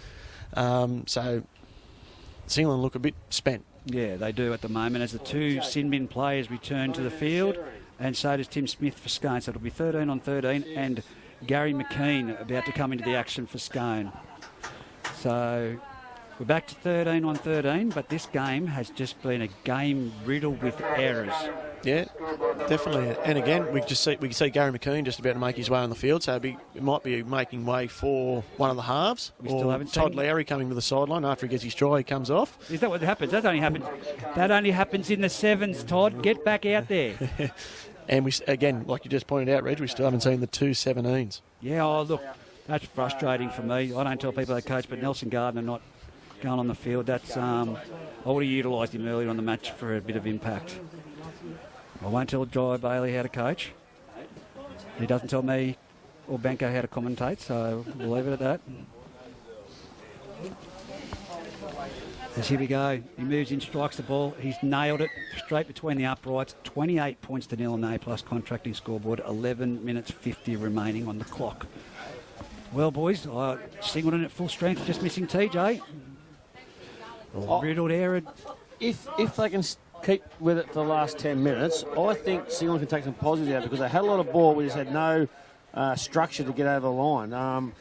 So Singleton look a bit spent. Yeah, they do at the moment as the two Sinbin players return to the field, and so does Tim Smith for Scone. So it'll be 13 on 13, and Gary McKean about to come into the action for Scone. So we're back to 13 on 13, but this game has just been a game riddled with errors. Yeah, definitely. And again, we can see Gary McKean just about to make his way on the field, so it might be making way for one of the halves. We still haven't Todd seen Lowry coming to the sideline after he gets his try, he comes off. Is that what happens? That only happens in the sevens, Todd. Get back out there. And we again, like you just pointed out, Reg, we still haven't seen the 2 17s. Yeah, look, that's frustrating for me. I don't tell people they coach, but Nelson Gardner not going on the field. That's I would have utilised him earlier on the match for a bit of impact. I won't tell Jai Bailey how to coach. He doesn't tell me or Banco how to commentate, so we'll leave it at that. As here we go. He moves in, strikes the ball. He's nailed it straight between the uprights. 28 points to 0 on the A+ contracting scoreboard. 11 minutes 50 remaining on the clock. Well, boys, Singleton at full strength, just missing TJ. Riddled error. If they can keep with it for the last 10 minutes, I think Singleton can take some positives out because they had a lot of ball. We just had no structure to get over the line.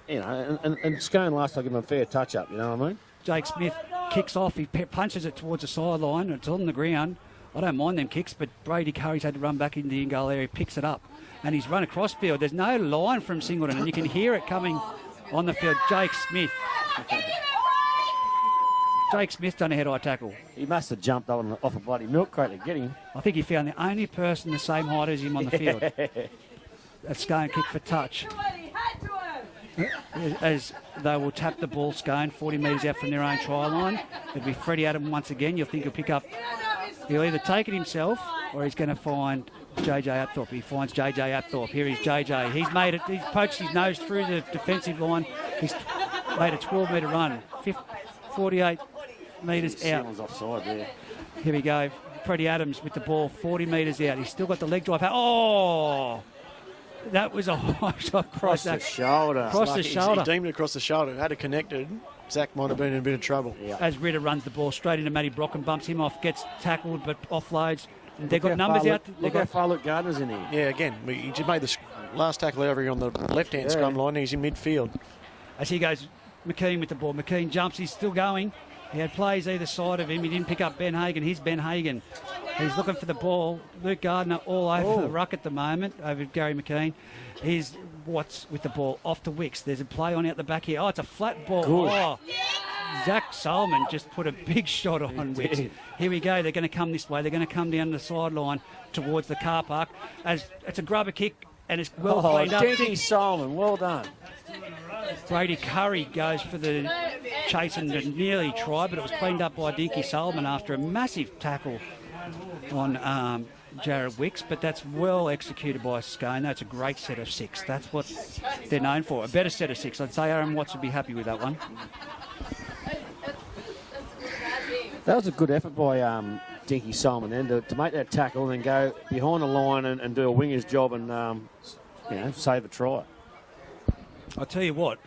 And Scone last time gave him a fair touch-up, you know what I mean? Jake Smith kicks off. He punches it towards the sideline. It's on the ground. I don't mind them kicks, but Brady Curry's had to run back into the in-goal area, picks it up, and he's run across field. There's no line from Singleton, and you can hear it coming on the field. Jake Smith done a head-eye tackle. He must have jumped off a bloody milk crate to get him. I think he found the only person the same height as him on the field. A Scone kick for touch. As they will tap the ball, Scone 40 metres out from their own try line. It'll be Freddie Adams once again. You'll think he'll either take it himself or he's going to find JJ Apthorpe. He finds JJ Apthorpe. Here is JJ. He's poked his nose through the defensive line. He's made a 12-metre run. 48 metres out. Someone's offside there. Here we go. Freddie Adams with the ball 40 metres out. He's still got the leg drive. Oh! That was a high shot across the shoulder. Across the shoulder. He deemed it across the shoulder. Had it connected, Zach might have been in a bit of trouble. Yeah. As Ritter runs the ball straight into Matty Brock and bumps him off, gets tackled but offloads. They've got numbers out. Look how far Luke Gardner's in here. Yeah, again, he just made the last tackle over here on the left-hand scrum line. He's in midfield. As he goes, McKean with the ball. McKean jumps. He's still going. He had plays either side of him. He didn't pick up Ben Hagan. Here's Ben Hagan. He's looking for the ball. Luke Gardner all over the ruck at the moment, over Gary McKean. Here's Watts with the ball off to Wicks. There's a play on out the back here. Oh, it's a flat ball. Good. Oh, Zach Solomon just put a big shot on Wicks. Here we go. They're going to come this way. They're going to come down the sideline towards the car park. As it's a grubber kick, and it's well cleaned up. Dinky Solomon, well done. Brady Curry goes for the chase and nearly tried, but it was cleaned up by Dinky Solomon after a massive tackle on Jared Wicks. But that's well executed by Scone. That's a great set of 6. That's what they're known for. A better set of 6. I'd say Aaron Watts would be happy with that one. That was a good effort by Dinky Solomon then to make that tackle and then go behind the line and do a winger's job and save a try. I'll tell you what,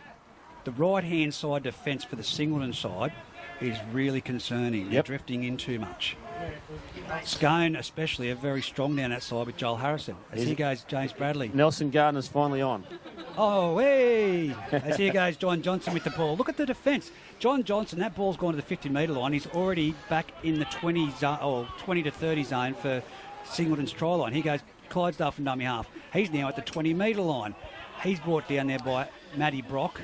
the right-hand side defence for the Singleton side is really concerning. They're drifting in too much. Scone especially are very strong down that side with Joel Harrison. As here goes James Bradley. Nelson Gardner's finally on. Oh, hey! As here goes John Johnson with the ball. Look at the defence. John Johnson, that ball's gone to the 50-metre line. He's already back in the 20 to 30 zone for Singleton's try line. Here goes Clydesdale from dummy half. He's now at the 20-metre line. He's brought down there by Matty Brock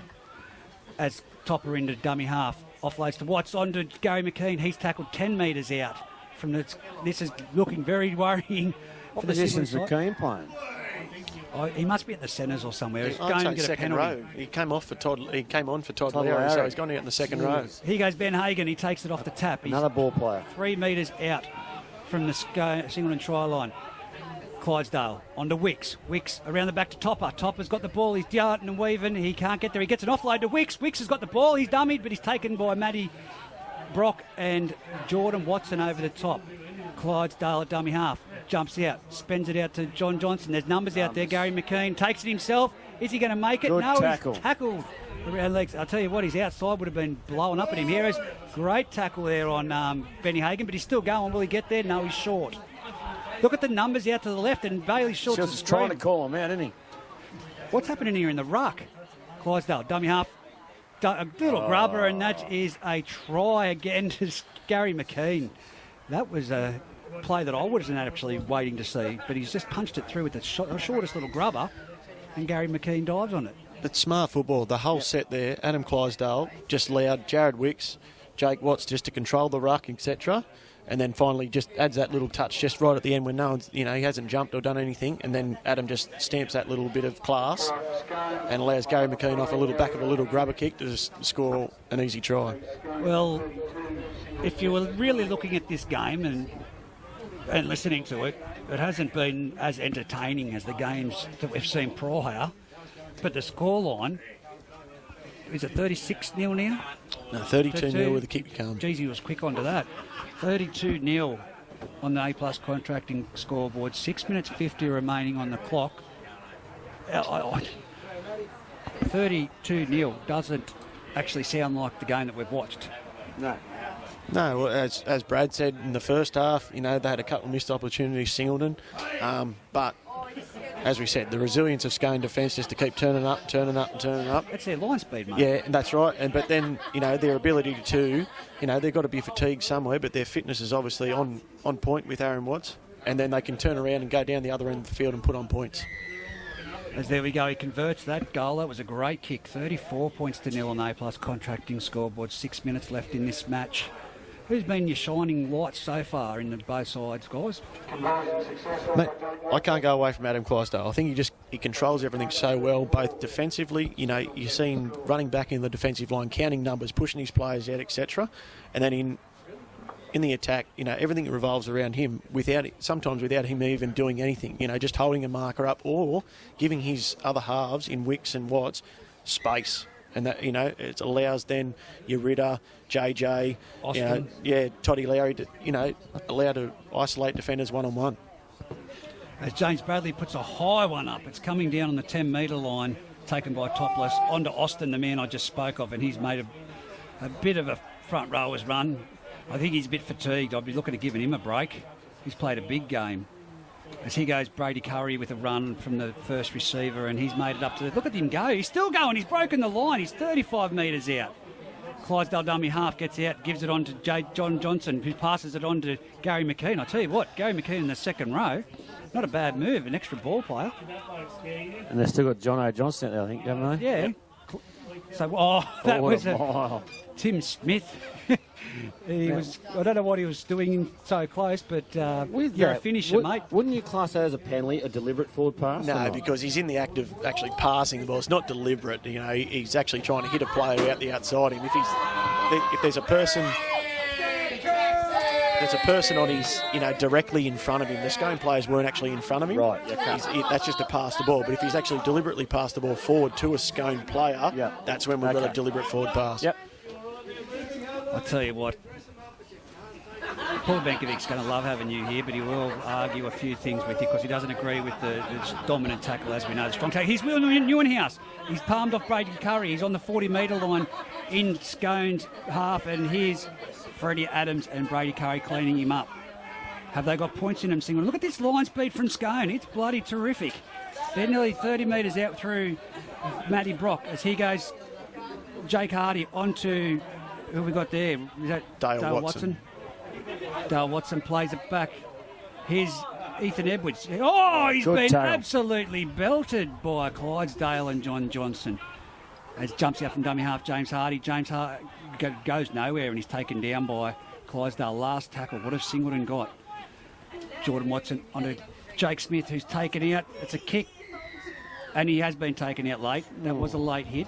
as topper into dummy half. Offloads to Watts, on to Gary McKean. He's tackled 10 metres out. This is looking very worrying. What position's McKean playing? Oh, he must be at the centres or somewhere. He's I'd going say to get a second penalty. row. He came on for Todd Todd Lowry, so Lowry. he's gone out in the second row. Here goes Ben Hagan. He takes it off the tap. He's Another ball player. 3 metres out from the Singleton try line. Clydesdale on to Wicks. Wicks around the back to Topper. Topper's got the ball. He's darting and weaving. He can't get there. He gets an offload to Wicks. Wicks has got the ball. He's dummied, but he's taken by Matty Brock and Jordan Watson over the top. Clydesdale at dummy half. Jumps out. Spends it out to John Johnson. There's numbers out there. Gary McKean takes it himself. Is he going to make it? Good no, tackle. He's tackled around legs. I'll tell you what, his outside would have been blowing up at him. Here is great tackle there on Benny Hagan, but he's still going. Will he get there? No, he's short. Look at the numbers out to the left, and Bailey Schultz is Just trying to call him out, isn't he? What's happening here in the ruck? Clydesdale, dummy half, a little grubber, and that is a try again to Gary McKean. That was a play that I wasn't actually waiting to see, but he's just punched it through with the shortest little grubber, and Gary McKean dives on it. But smart football, the whole set there. Adam Clydesdale just allowed Jared Wicks, Jake Watts just to control the ruck, etc. And then finally just adds that little touch just right at the end when no one's, he hasn't jumped or done anything. And then Adam just stamps that little bit of class and allows Gary McKean off a little back of a little grubber kick to just score an easy try. Well, if you were really looking at this game and listening to it, it hasn't been as entertaining as the games that we've seen prior. But the scoreline, is it 36-0 now? No, 32-0 with a kick come. Geez, he was quick onto that. 32-0 on the A-plus contracting scoreboard. 6 minutes 50 remaining on the clock. 32-0 doesn't actually sound like the game that we've watched. No. No, well, as Brad said in the first half, they had a couple of missed opportunities, Singleton. But as we said, the resilience of Scone defence just to keep turning up. That's their line speed, mate. Yeah, that's right. But then, their ability to, they've got to be fatigued somewhere, but their fitness is obviously on point with Aaron Watts. And then they can turn around and go down the other end of the field and put on points. As there we go, he converts that goal. That was a great kick. 34 points to 0 on the A-plus contracting scoreboard. 6 minutes left in this match. Who's been your shining light so far in the both sides, guys? Mate, I can't go away from Adam Clydesdale. I think he controls everything so well, both defensively. You're seeing running back in the defensive line, counting numbers, pushing his players out, etc. And then in the attack, everything revolves around him sometimes without him even doing anything. Just holding a marker up or giving his other halves in Wicks and Watts space. And that, it allows then your Ritter, JJ, Austin. Toddy Lowry to, allow to isolate defenders one-on-one. As James Bradley puts a high one up, it's coming down on the 10-metre line, taken by Topless, onto Austin, the man I just spoke of, and he's made a bit of a front rower's run. I think he's a bit fatigued. I'd be looking at giving him a break. He's played a big game. As he goes, Brady Curry with a run from the first receiver, and he's made it up to look at him go. He's still going. He's broken the line. He's 35 metres out. Clydesdale dummy half gets out, gives it on to John Johnson, who passes it on to Gary McKean. I tell you what, Gary McKean in the second row, not a bad move, an extra ball player. And they've still got John O. Johnson out there, I think, haven't they? Yeah. Yep. So, that was mile. Tim Smith. I don't know what he was doing so close, but you're a finisher, mate. Wouldn't you class that as a penalty, a deliberate forward pass? No, because he's in the act of actually passing the ball. It's not deliberate. You know, he's actually trying to hit a player out the outside him. If there's a person on his, directly in front of him. The Scone players weren't actually in front of him. Right. Yeah, that's just to pass the ball. But if he's actually deliberately passed the ball forward to a Scone player, that's when we've got a deliberate forward pass. Yep. I'll tell you what, Paul Benkovic's going to love having you here, but he will argue a few things with you because he doesn't agree with the dominant tackle, as we know, the strong tackle. He's Will Newenhouse. He's palmed off Brady Curry. He's on the 40-metre line in Scone's half, and here's Freddie Adams and Brady Curry cleaning him up. Have they got points in them? Singleton? Look at this line speed from Scone. It's bloody terrific. They're nearly 30 metres out through Matty Brock as he goes Jake Hardy onto... Who have we got there? Is that Dale Watson? Dale Watson plays it back. Here's Ethan Edwards. Oh, he's Good been tail. absolutely belted by Clydesdale and John Johnson. As jumps out from dummy half, James Hardy. James Hardy goes nowhere and he's taken down by Clydesdale. Last tackle. What have Singleton got? Jordan Watson onto Jake Smith, who's taken out. It's a kick. And he has been taken out late. That was a late hit.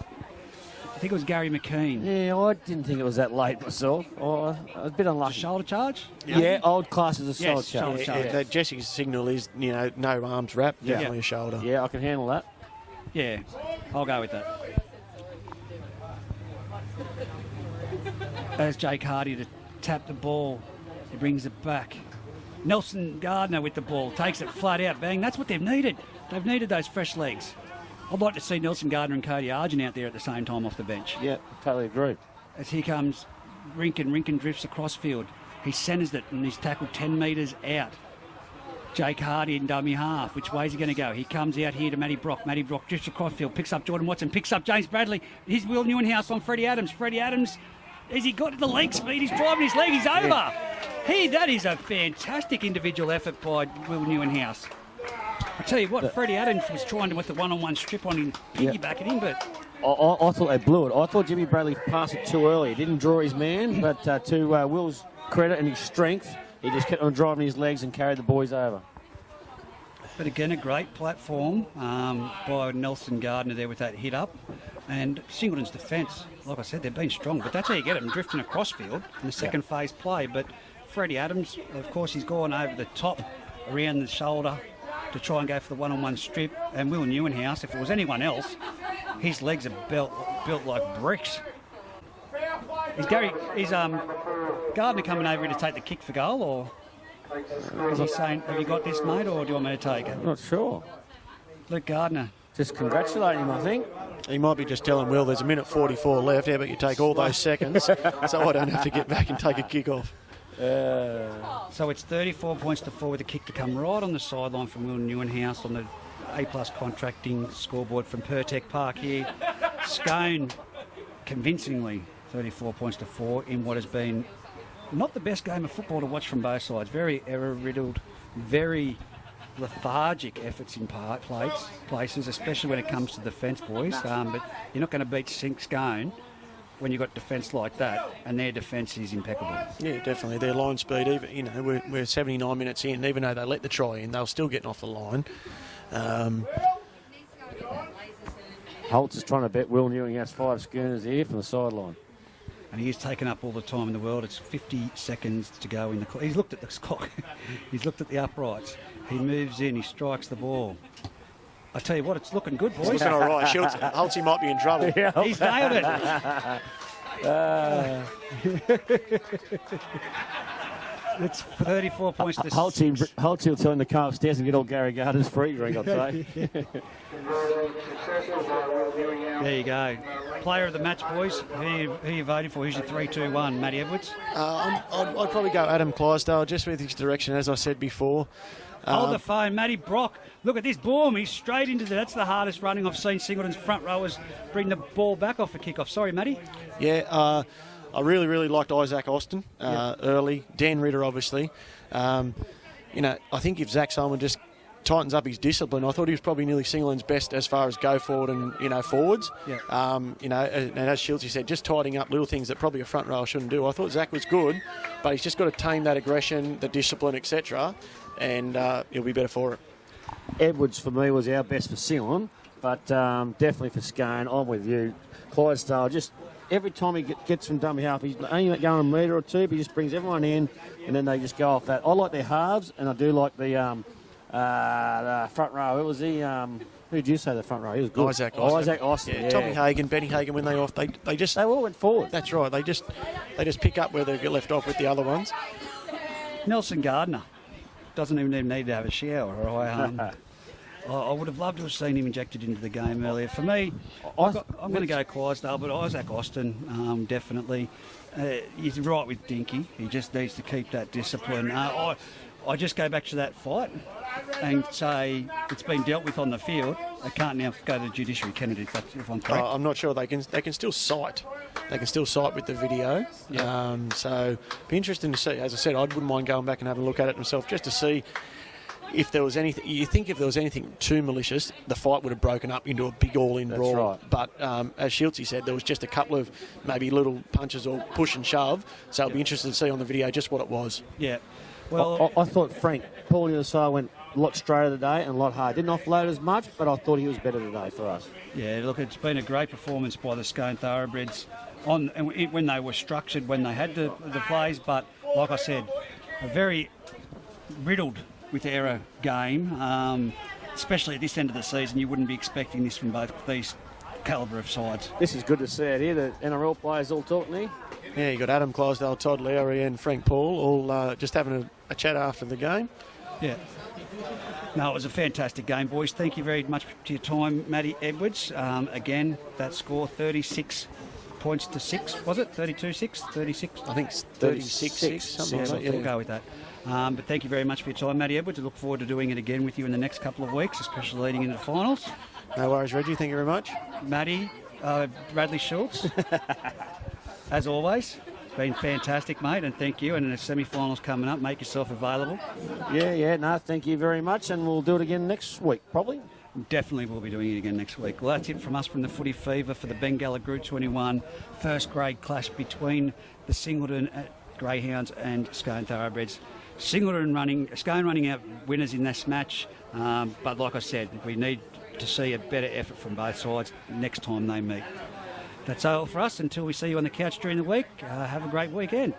I think it was Gary McKean. Yeah, I didn't think it was that late myself. I was a bit unlucky. Shoulder charge? Yeah, old class as a shoulder Yes, charge. shoulder charge. Jesse's signal is, no arms wrap, definitely a shoulder. Yeah, I can handle that. Yeah, I'll go with that. As Jake Hardy to tap the ball, he brings it back. Nelson Gardner with the ball, takes it flat out, bang. That's what they've needed. They've needed those fresh legs. I'd like to see Nelson Gardner and Cody Argent out there at the same time off the bench. Yeah, totally agree. As here comes Rinkin drifts across field. He centres it and he's tackled 10 metres out. Jake Hardy in dummy half. Which way is he going to go? He comes out here to Matty Brock. Matty Brock drifts across field, picks up Jordan Watson, picks up James Bradley. Here's Will Newenhouse on Freddie Adams. Freddie Adams, has he got the leg speed? He's driving his leg. He's over. That is a fantastic individual effort by Will Newenhouse. I tell you what, Freddie Adams was trying to with the one-on-one strip on him, piggybacking him, but... I thought they blew it. I thought Jimmy Bradley passed it too early. He didn't draw his man, but to Will's credit and his strength, he just kept on driving his legs and carried the boys over. But again, a great platform by Nelson Gardner there with that hit up. And Singleton's defence, like I said, they've been strong, but that's how you get them drifting across field in the second phase play. But Freddie Adams, of course, he's gone over the top, around the shoulder, to try and go for the one-on-one strip. And Will Newenhouse, if it was anyone else, his legs are built like bricks. Is Gardner coming over here to take the kick for goal, or is he saying, have you got this, mate, or do you want me to take it? Not sure. Luke Gardner. Just congratulating him, I think. He might be just telling Will there's a minute 44 left. How about you take all those seconds so I don't have to get back and take a kick off. So it's 34 points to 4 with a kick to come right on the sideline from Will Newenhouse on the A-plus contracting scoreboard from Pirtek Park here. Scone convincingly 34 points to 4 in what has been not the best game of football to watch from both sides. Very error-riddled, very lethargic efforts in places, especially when it comes to defence, boys. But you're not going to beat Scone when you've got defence like that, and their defence is impeccable. Yeah, definitely. Their line speed, even we're 79 minutes in, even though they let the try in, they were still getting off the line. Holtz is trying to bet Will Newenhouse 5 schooners here from the sideline. And he is taking up all the time in the world. It's 50 seconds to go in the clock. He's looked at the clock. He's looked at the uprights. He moves in. He strikes the ball. I tell you what, it's looking good, boys. It's looking all right. Holtzy might be in trouble. He's nailed it. It's 34 points to 6. Holtzy will tell him to come upstairs and get all Gary Gardner's free drink, I'd say. There you go. player of the match, boys? Who you voting for? Who's your 3-2-1? Matty Edwards? I'd probably go Adam Clydesdale, just with his direction, as I said before. Hold the phone, Matty Brock. Look at this, boom, he's straight into that's the hardest running I've seen Singleton's front rowers bring the ball back off a kick-off. Sorry, Matty. Yeah, I really, really liked Isaac Austin early. Dan Ritter, obviously. I think if Zach Solomon just tightens up his discipline, I thought he was probably nearly Singleton's best as far as go forward and forwards. Yeah. And as Shieldsy said, just tidying up little things that probably a front rower shouldn't do. I thought Zach was good, but he's just got to tame that aggression, the discipline, etc., and he'll be better for it. Edwards, for me, was our best for Singleton, but definitely for Scone, I'm with you. Clydesdale, just every time he gets from dummy half, he's only going a metre or two, but he just brings everyone in, and then they just go off that. I like their halves, and I do like the front row. It was who did you say the front row? He was good. Isaac Austin. Isaac Austin, yeah. Tommy Hagan, Benny Hagan, when they off, they all went forward. That's right. They just pick up where they get left off with the other ones. Nelson Gardner doesn't even need to have a shower. I would have loved to have seen him injected into the game earlier. For me, I'm going to go Clydesdale, but Isaac Austin, definitely. He's right with Dinky. He just needs to keep that discipline. I just go back to that fight and say it's been dealt with on the field. They can't now go to the judiciary, can it, if I'm correct? I'm not sure. They can still cite. They can still cite with the video. Yeah. So be interesting to see. As I said, I wouldn't mind going back and having a look at it myself just to see if there was anything. You think if there was anything too malicious, the fight would have broken up into a big all-in brawl. Right. But as Shieldsy said, there was just a couple of maybe little punches or push and shove. So it'll be interesting to see on the video just what it was. Yeah. Well, I thought Frank Paul on the other side went a lot straighter today and a lot harder. Didn't offload as much, but I thought he was better today for us. yeah, look, it's been a great performance by the Scone Thoroughbreds when they were structured, when they had the plays. But like I said, a very riddled with error game, especially at this end of the season. You wouldn't be expecting this from both these calibre of sides. This is good to see it here. The NRL players all talking here. Yeah, you got Adam Clydesdale, Todd Lowry and Frank Paul all just having a chat after the game. Yeah. No, it was a fantastic game, boys. Thank you very much for your time, Matty Edwards. Again, that score 36 points to 6, was it? 32-6? 36? I think it's 36-6, something like that. We'll go with that. But thank you very much for your time, Matty Edwards. I look forward to doing it again with you in the next couple of weeks, especially leading into the finals. No worries, Reggie. Thank you very much. Matty, Bradley Schultz, as always. Been fantastic, mate, and thank you. And the semi-finals coming up. Make yourself available. Yeah, no, thank you very much, and we'll do it again next week, probably. Definitely we'll be doing it again next week. Well, that's it from us from the Footy Fever for the Bengalla Group 21 first grade clash between the Singleton Greyhounds and Scone Thoroughbreds. Scone running out winners in this match, but like I said, we need to see a better effort from both sides next time they meet. That's all for us. Until we see you on the couch during the week, have a great weekend.